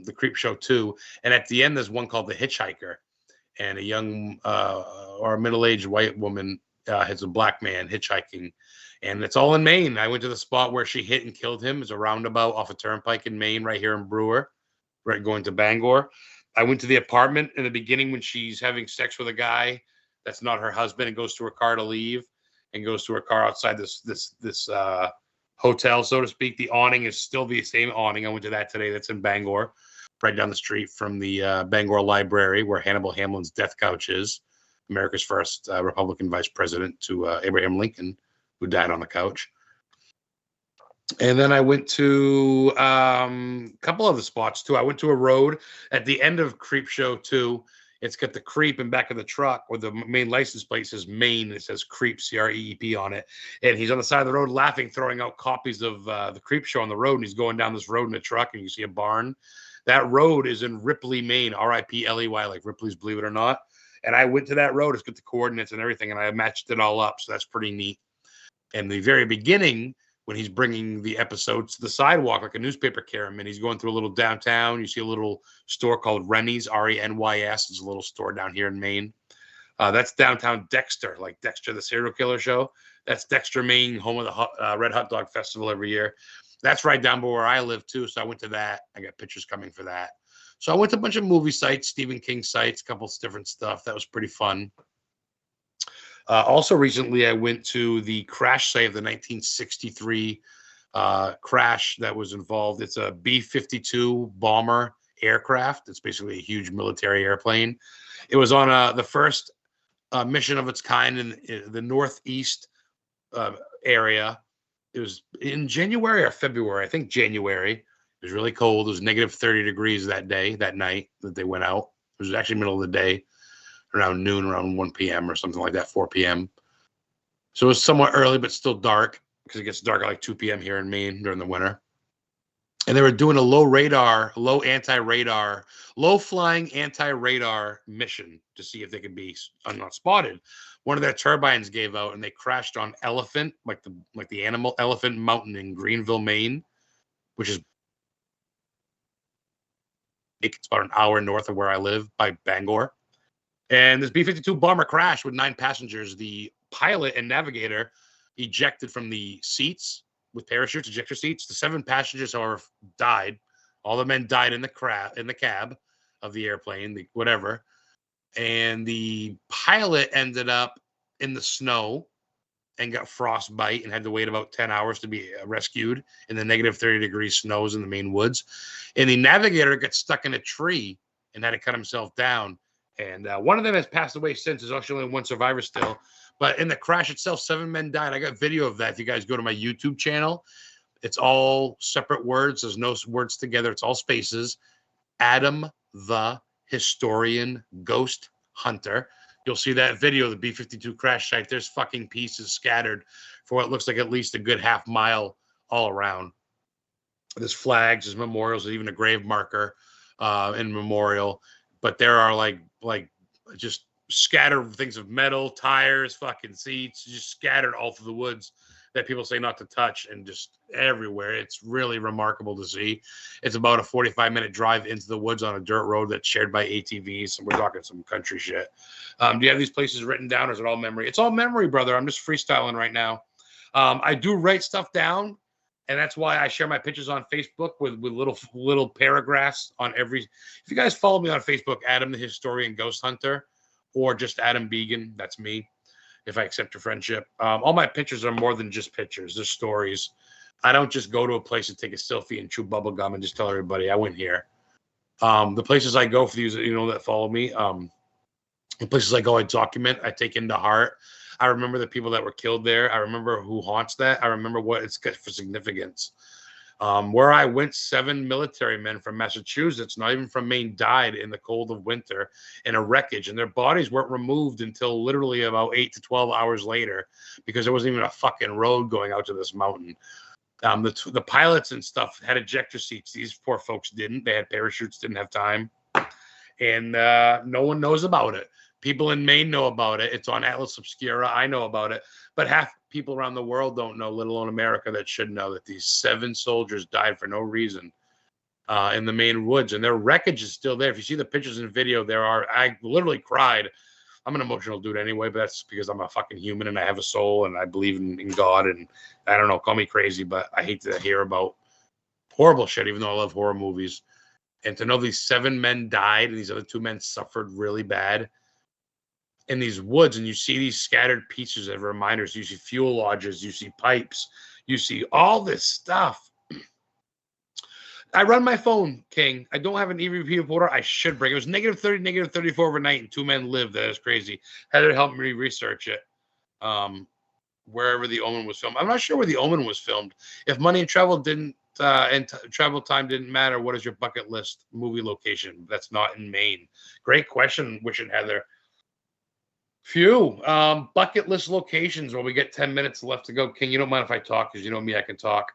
S1: the Creepshow 2. And at the end, there's one called The Hitchhiker. And a young or a middle-aged white woman hits a black man hitchhiking. And it's all in Maine. I went to the spot where she hit and killed him. It's a roundabout off a turnpike in Maine, right here in Brewer, right going to Bangor. I went to the apartment in the beginning when she's having sex with a guy that's not her husband and goes to her car to leave and goes to her car outside this hotel, so to speak. The awning is still the same awning. I went to that today. That's in Bangor, right down the street from the Bangor Library where Hannibal Hamlin's death couch is, America's first Republican vice president to Abraham Lincoln, who died on the couch. And then I went to a couple other spots too. I went to a road at the end of Creepshow 2. It's got the creep in back of the truck, or the main license plate says Maine. It says Creep, CREEP on it. And he's on the side of the road laughing, throwing out copies of the Creepshow on the road. And he's going down this road in a truck, and you see a barn. That road is in Ripley, Maine, RIPLEY, like Ripley's Believe It or Not. And I went to that road. It's got the coordinates and everything, and I matched it all up. So that's pretty neat. And the very beginning, when he's bringing the episodes to the sidewalk like a newspaper carryman, he's going through a little downtown. You see a little store called Renny's, RENYS. It's a little store down here in Maine. That's downtown Dexter, like Dexter the serial killer show. That's Dexter, Maine, home of the Red Hot Dog Festival every year. That's right down by where I live, too. So I went to that. I got pictures coming for that. So I went to a bunch of movie sites, Stephen King sites, a couple of different stuff. That was pretty fun. Also, recently, I went to the crash site of the 1963 crash that was involved. It's a B-52 bomber aircraft. It's basically a huge military airplane. It was on the first mission of its kind in the northeast area. It was in January or February. I think January. It was really cold. It was negative 30 degrees that night that they went out. It was actually middle of the day, around noon, around 1 p.m. or something like that, 4 p.m. So it was somewhat early, but still dark, because it gets dark at like 2 p.m. here in Maine during the winter. And they were doing a low flying anti-radar mission to see if they could be not spotted. One of their turbines gave out, and they crashed on Elephant, like the animal Elephant Mountain in Greenville, Maine, which is it's about an hour north of where I live, by Bangor. And this B-52 bomber crashed with 9 passengers. The pilot and navigator ejected from the seats with parachutes, ejector seats. The 7 passengers, however, died. All the men died in the cab of the airplane, whatever. And the pilot ended up in the snow and got frostbite and had to wait about 10 hours to be rescued in the negative 30-degree snows in the Maine woods. And the navigator got stuck in a tree and had to cut himself down. And one of them has passed away since. There's actually only 1 survivor still. But in the crash itself, 7 men died. I got video of that. If you guys go to my YouTube channel, it's all separate words. There's no words together. It's all spaces. Adam the Historian Ghost Hunter. You'll see that video of the B-52 crash site. There's fucking pieces scattered for what looks like at least a good half mile all around. There's flags, there's memorials, there's even a grave marker in memorial. But there are like just scattered things of metal, tires, fucking seats, just scattered all through the woods that people say not to touch, and just everywhere. It's really remarkable to see. It's about a 45-minute drive into the woods on a dirt road that's shared by ATVs. So we're talking some country shit. Do you have these places written down, or is it all memory? It's all memory, brother. I'm just freestyling right now. I do write stuff down, and that's why I share my pictures on Facebook with little paragraphs on every. If you guys follow me on Facebook, Adam the Historian Ghost Hunter, or just Adam Began, that's me. If I accept your friendship, all my pictures are more than just pictures. They're stories. I don't just go to a place and take a selfie and chew bubble gum and just tell everybody I went here. The places I go, for these that follow me, the places I go, I document, I take into heart. I remember the people that were killed there. I remember who haunts that. I remember what it's got for significance. Where I went, 7 military men from Massachusetts, not even from Maine, died in the cold of winter in a wreckage, and their bodies weren't removed until literally about 8 to 12 hours later because there wasn't even a fucking road going out to this mountain. The pilots and stuff had ejector seats. These poor folks didn't. They had parachutes, didn't have time. And no one knows about it. People in Maine know about it. It's on Atlas Obscura. I know about it. But half people around the world don't know, let alone America, that should know that these 7 soldiers died for no reason in the Maine woods. And their wreckage is still there. If you see the pictures and video, I literally cried. I'm an emotional dude anyway, but that's because I'm a fucking human and I have a soul and I believe in God. And I don't know, call me crazy, but I hate to hear about horrible shit, even though I love horror movies. And to know these 7 men died and these other 2 men suffered really bad in these woods, and you see these scattered pieces of reminders. You see fuel lodges, you see pipes, you see all this stuff. I run my phone, King. I don't have an EVP reporter. I should break. It was negative 30, negative 34 overnight, and 2 men lived. That is crazy. Heather helped me research it. Wherever The Omen was filmed. I'm not sure where The Omen was filmed. If money and travel didn't travel time didn't matter, what is your bucket list movie location that's not in Maine? Great question, Witch and Heather. Phew. Bucket list locations. Well, we get 10 minutes left to go. King, you don't mind if I talk? Because you know me, I can talk.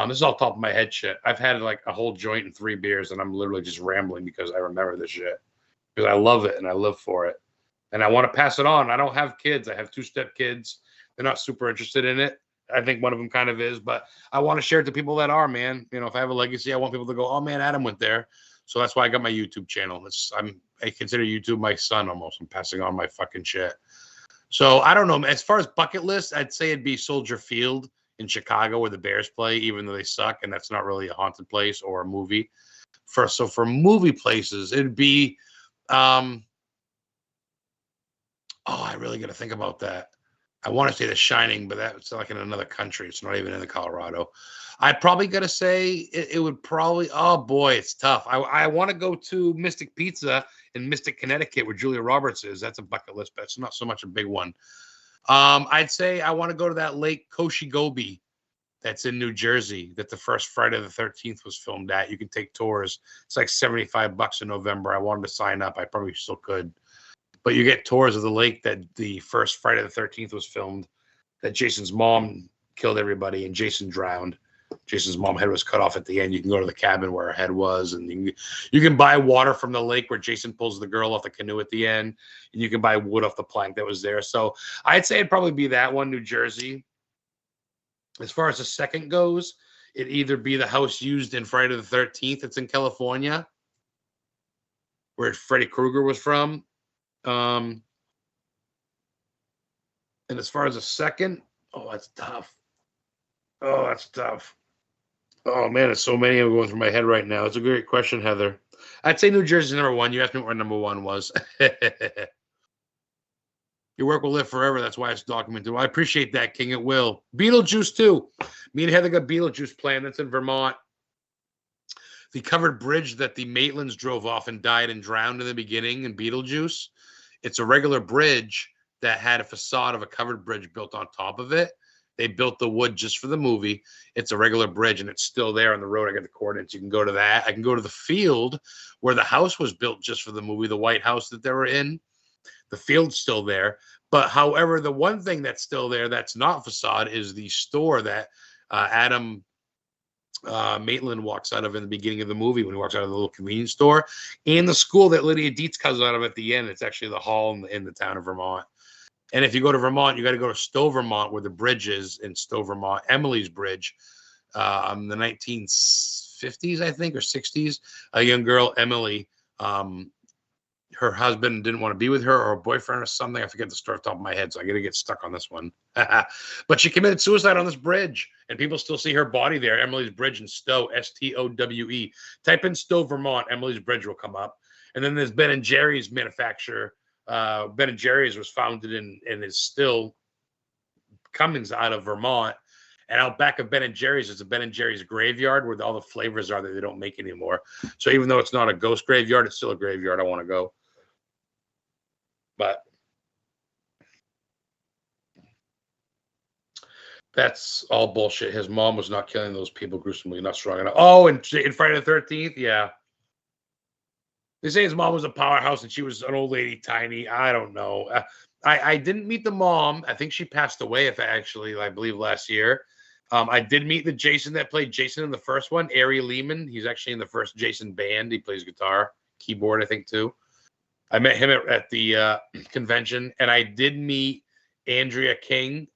S1: This is all top of my head shit. I've had like a whole joint and 3 beers, and I'm literally just rambling because I remember this shit. Because I love it and I live for it. And I want to pass it on. I don't have kids. I have 2-step kids. They're not super interested in it. I think one of them kind of is, but I want to share it to people that are, man. You know, if I have a legacy, I want people to go, oh man, Adam went there. So that's why I got my YouTube channel. I consider YouTube my son almost. I'm passing on my fucking shit. So I don't know. As far as bucket list, I'd say it'd be Soldier Field in Chicago where the Bears play, even though they suck, and that's not really a haunted place or a movie. So for movie places, it'd be I really got to think about that. I want to say The Shining, but that's like in another country. It's not even in the Colorado. I probably got to say it would probably, oh boy, it's tough. I want to go to Mystic Pizza in Mystic, Connecticut, where Julia Roberts is. That's a bucket list, but it's not so much a big one. I'd say I want to go to that Lake Koshigobi that's in New Jersey that the first Friday the 13th was filmed at. You can take tours. It's like $75 in November. I wanted to sign up. I probably still could. But you get tours of the lake that the first Friday the 13th was filmed, that Jason's mom killed everybody and Jason drowned. Jason's mom's head was cut off at the end. You can go to the cabin where her head was, and you can buy water from the lake where Jason pulls the girl off the canoe at the end, and you can buy wood off the plank that was there. So I'd say it'd probably be that one, New Jersey. As far as the second goes, it'd either be the house used in Friday the 13th. It's in California, where Freddy Krueger was from. And as far as a second, that's tough. That's tough. Oh man, there's so many I'm going through my head right now. It's a great question, Heather. I'd say New Jersey's number 1. You asked me what number 1 was. Your work will live forever. That's why it's documented. Well, I appreciate that, King. It will. Beetlejuice too. Me and Heather got Beetlejuice planned. That's in Vermont. The covered bridge that the Maitlands drove off and died and drowned in the beginning in Beetlejuice. It's a regular bridge that had a facade of a covered bridge built on top of it. They built the wood just for the movie. It's a regular bridge, and it's still there on the road. I got the coordinates. You can go to that. I can go to the field where the house was built just for the movie, the White House that they were in. The field's still there. But however, the one thing that's still there that's not facade is the store that Adam Maitland walks out of in the beginning of the movie when he walks out of the little convenience store, and the school that Lydia Dietz comes out of at the end. It's actually the hall in the town of Vermont. And if you go to Vermont, you got to go to Stowe, Vermont, where the bridge is in Stowe, Vermont, Emily's Bridge, in the 1950s, I think, or 60s. A young girl, Emily, her husband didn't want to be with her, or a boyfriend or something. I forget the story off the top of my head, so I got to get stuck on this one. But she committed suicide on this bridge, and people still see her body there. Emily's Bridge in Stowe, Stowe. Type in Stowe, Vermont. Emily's Bridge will come up. And then there's Ben & Jerry's manufacturer. Ben & Jerry's was founded and is still Cummings out of Vermont. And out back of Ben & Jerry's is a Ben & Jerry's graveyard where all the flavors are that they don't make anymore. So even though it's not a ghost graveyard, it's still a graveyard. I want to go. But That's all bullshit. His mom was not killing those people gruesomely, not strong enough. Oh, and in Friday the 13th, yeah. They say his mom was a powerhouse and she was an old lady, tiny. I don't know. I didn't meet the mom. I think she passed away. If I believe last year. I did meet the Jason that played Jason in the first one, Ari Lehman. He's actually in the first Jason band. He plays guitar, keyboard, I think too. I met him at the convention, and I did meet Andrea King.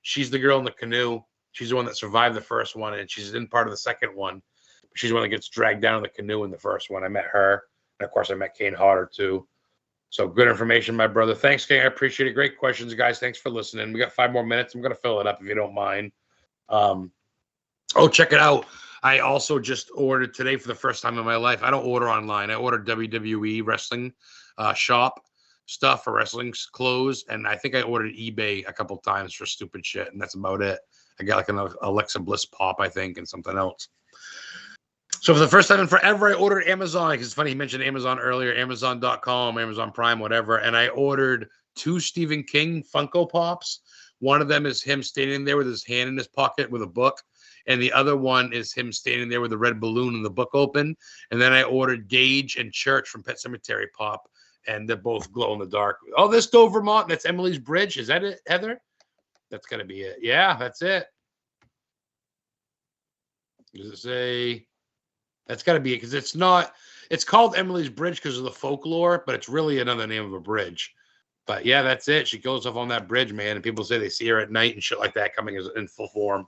S1: She's the girl in the canoe. She's the one that survived the first one, and she's in part of the second one. She's the one that gets dragged down in the canoe in the first one. I met her. And of course, I met Kane Hodder too. So good information, my brother. Thanks, King. I appreciate it. Great questions, guys. Thanks for listening. We got 5 more minutes. I'm going to fill it up if you don't mind. Check it out. I also just ordered today for the first time in my life. I don't order online. I ordered WWE wrestling shop stuff for wrestling clothes. And I think I ordered eBay a couple times for stupid shit. And that's about it. I got like an Alexa Bliss pop, I think, and something else. So for the first time in forever, I ordered Amazon. Because it's funny, he mentioned Amazon earlier, Amazon.com, Amazon Prime, whatever. And I ordered 2 Stephen King Funko Pops. One of them is him standing there with his hand in his pocket with a book. And the other one is him standing there with a red balloon and the book open. And then I ordered Gage and Church from Pet Sematary Pop. And they're both glow in the dark. Oh, this Doe, Vermont. That's Emily's Bridge. Is that it, Heather? That's got to be it. Yeah, that's it. Does it say... That's got to be it, because it's called Emily's Bridge because of the folklore, but it's really another name of a bridge. But yeah, that's it. She kills herself on that bridge, man. And people say they see her at night and shit like that coming in full form.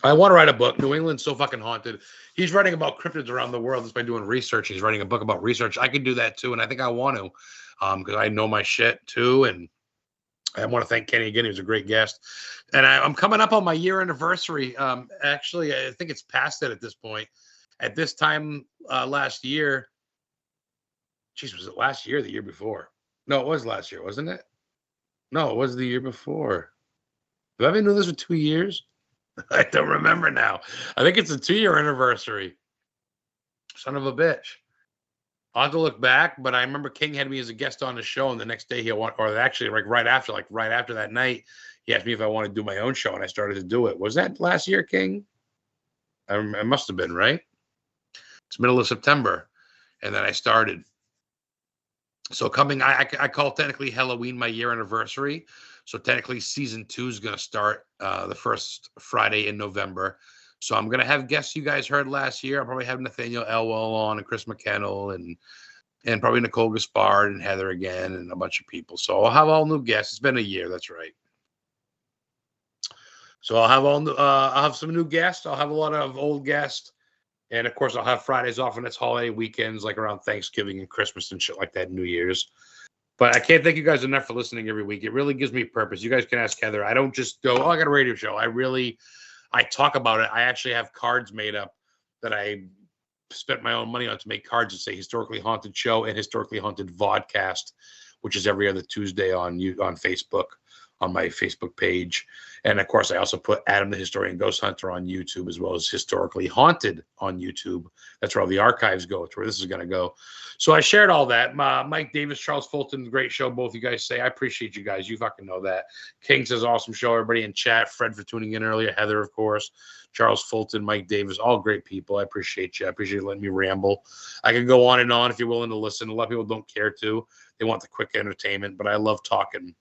S1: I want to write a book. New England's so fucking haunted. He's writing about cryptids around the world just by doing research. He's writing a book about research. I could do that too, and I think I want to, because I know my shit too. And I want to thank Kenny again. He was a great guest. And I'm coming up on my year anniversary. Actually, I think it's past it at this point. At this time last year, geez, was it last year or the year before? No, it was last year, wasn't it? No, it was the year before. Have I been doing this for 2 years? I don't remember now. I think it's a 2-year anniversary. Son of a bitch. I'll have to look back, but I remember King had me as a guest on the show, and the next day right after that night, he asked me if I wanted to do my own show, and I started to do it. Was that last year, King? It must have been, right? It's middle of September, and then I started. So I call technically Halloween my year anniversary. So technically season 2 is going to start the first Friday in November. So I'm going to have guests you guys heard last year. I'll probably have Nathaniel Elwell on and Chris McKennell and probably Nicole Gaspard and Heather again and a bunch of people. So I'll have all new guests. It's been a year. That's right. So I'll have some new guests. I'll have a lot of old guests. And of course, I'll have Fridays off when it's holiday weekends, like around Thanksgiving and Christmas and shit like that, New Year's. But I can't thank you guys enough for listening every week. It really gives me purpose. You guys can ask Heather. I don't just go, I got a radio show. I talk about it. I actually have cards made up that I spent my own money on to make cards that say Historically Haunted Show and Historically Haunted Vodcast, which is every other Tuesday on Facebook, on my Facebook page. And of course, I also put Adam the Historian Ghost Hunter on YouTube, as well as Historically Haunted on YouTube. That's where all the archives go. It's where this is going to go. So I shared all that. Mike Davis, Charles Fulton, great show. Both you guys say. I appreciate you guys. You fucking know that. King says awesome show. Everybody in chat. Fred for tuning in earlier. Heather, of course. Charles Fulton, Mike Davis, all great people. I appreciate you. I appreciate you letting me ramble. I could go on and on if you're willing to listen. A lot of people don't care to. They want the quick entertainment, but I love talking.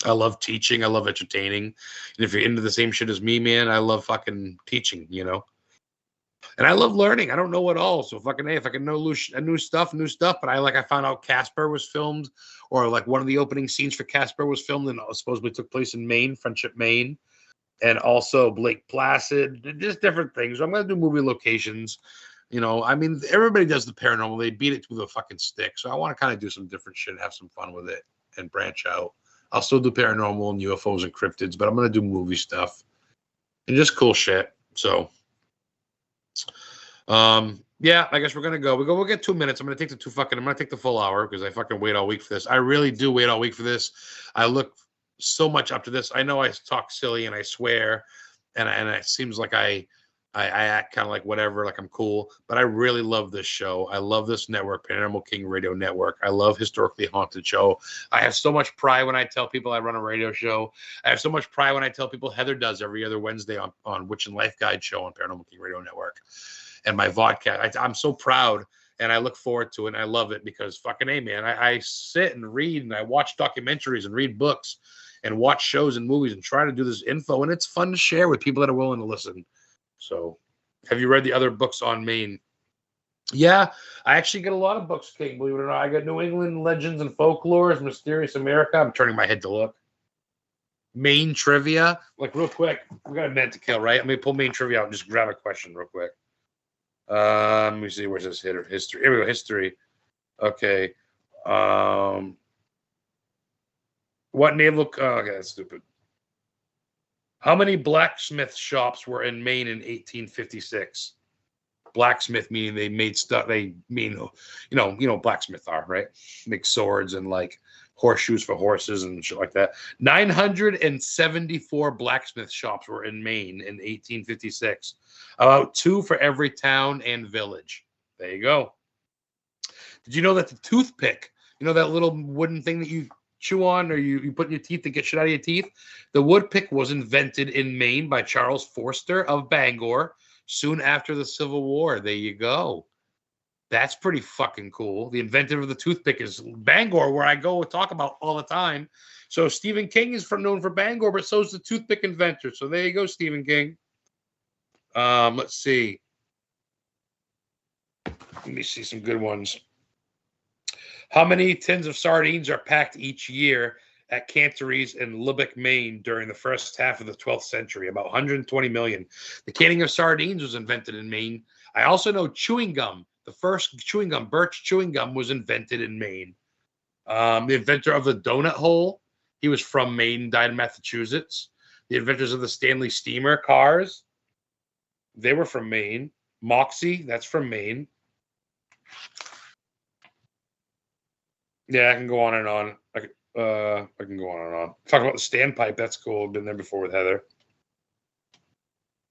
S1: I love teaching. I love entertaining. And if you're into the same shit as me, man, I love fucking teaching, you know? And I love learning. I don't know it all. So fucking, hey, if I can know new stuff. But I found out Casper was filmed, or like one of the opening scenes for Casper was filmed and supposedly took place in Maine, Friendship, Maine. And also Lake Placid, just different things. I'm going to do movie locations. You know, I mean, everybody does the paranormal. They beat it to the fucking stick. So I want to kind of do some different shit, have some fun with it, and branch out. I'll still do paranormal and UFOs and cryptids, but I'm going to do movie stuff and just cool shit. So, yeah, I guess we're going to go. We'll get 2 minutes. I'm going to take I'm going to take the full hour because I fucking wait all week for this. I really do wait all week for this. I look so much up to this. I know I talk silly and I swear, and it seems like I I act kind of like whatever, like I'm cool, but I really love this show. I love this network, Paranormal King Radio Network. I love Historically Haunted Show. I have so much pride when I tell people I run a radio show. I have so much pride when I tell people Heather does every other Wednesday on Witch and Life Guide show on Paranormal King Radio Network. And my vodka, I'm so proud, and I look forward to it, and I love it because fucking A, man, I sit and read, and I watch documentaries and read books and watch shows and movies and try to do this info, and it's fun to share with people that are willing to listen. So, have you read the other books on Maine? Yeah, I actually get a lot of books, King, believe it or not. I got New England Legends and Folklores, Mysterious America. I'm turning my head to look. Maine Trivia. Like, real quick, we got a minute to kill, right? Let me pull Maine Trivia out and just grab a question real quick. Let me see, where's this history? Here we go, history. Okay. What naval... Oh, okay, that's stupid. How many blacksmith shops were in Maine in 1856? Blacksmith meaning they made stuff. They mean, you know, blacksmith are, right? Make swords and like horseshoes for horses and shit like that. 974 blacksmith shops were in Maine in 1856. About 2 for every town and village. There you go. Did you know that the toothpick, you know, that little wooden thing that you chew on or you put in your teeth to get shit out of your teeth? The woodpick was invented in Maine by Charles Forster of Bangor soon after the Civil War. There you go. That's pretty fucking cool. The inventor of the toothpick is Bangor, where I go and talk about all the time. So Stephen King is known for Bangor, but so is the toothpick inventor. So there you go, Stephen King. Let's see. Let me see some good ones. How many tins of sardines are packed each year at canneries in Lubbock, Maine during the first half of the 12th century? About 120 million. The canning of sardines was invented in Maine. I also know chewing gum. The first chewing gum, Birch chewing gum, was invented in Maine. The inventor of the donut hole, he was from Maine, died in Massachusetts. The inventors of the Stanley steamer cars, they were from Maine. Moxie, that's from Maine. Yeah, I can go on and on. I can go on and on. Talk about the standpipe. That's cool. I've been there before with Heather.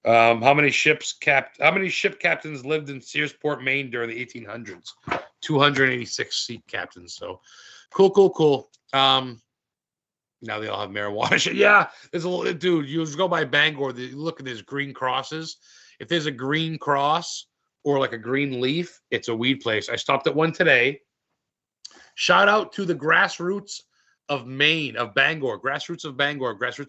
S1: How many ship captains lived in Searsport, Maine during the 1800s? 286 sea captains. So cool. Now they all have marijuana shit. Yeah, there's a little dude. You go by Bangor. You look at these green crosses. If there's a green cross or like a green leaf, it's a weed place. I stopped at one today. Shout out to the Grassroots of Maine, of Bangor. Grassroots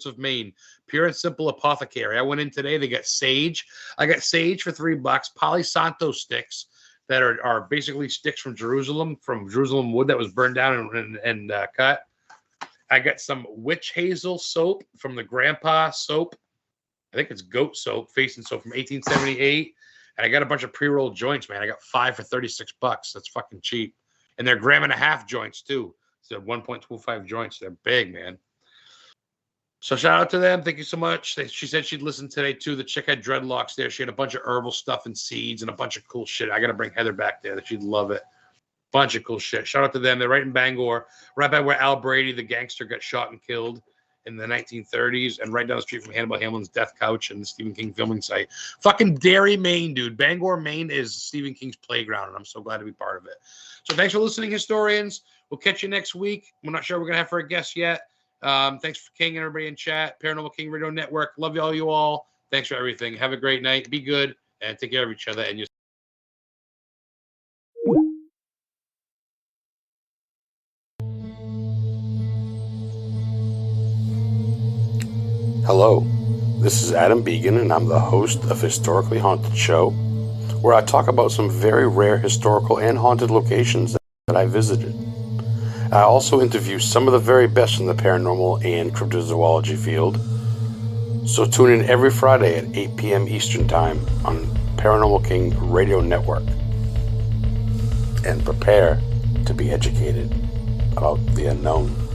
S1: of Maine. Pure and simple apothecary. I went in today. They got sage. I got sage for $3. Palo Santo sticks that are basically sticks from Jerusalem wood that was burned down and cut. I got some witch hazel soap from the Grandpa soap. I think it's goat soap, facing soap from 1878. And I got a bunch of pre-rolled joints, man. I got 5 for $36. That's fucking cheap. And they're 1.5 gram joints too. So 1.25 joints. They're big, man. So shout out to them. Thank you so much. She said she'd listen today too. The chick had dreadlocks there. She had a bunch of herbal stuff and seeds and a bunch of cool shit. I got to bring Heather back there. She'd love it. Bunch of cool shit. Shout out to them. They're right in Bangor, right by where Al Brady, the gangster, got shot and killed in the 1930s, and right down the street from Hannibal Hamlin's death couch and the Stephen King filming site. Fucking Derry, Maine, dude. Bangor, Maine is Stephen King's playground, and I'm so glad to be part of it. So thanks for listening, historians. We'll catch you next week. We're not sure we're going to have for a guest yet. Thanks for King and everybody in chat. Paranormal King Radio Network. Love you all. Thanks for everything. Have a great night. Be good, and take care of each other. And
S3: Hello, this is Adam Began, and I'm the host of Historically Haunted Show, where I talk about some very rare historical and haunted locations that I visited. I also interview some of the very best in the paranormal and cryptozoology field. So tune in every Friday at 8 p.m. Eastern Time on Paranormal King Radio Network. And prepare to be educated about the unknown.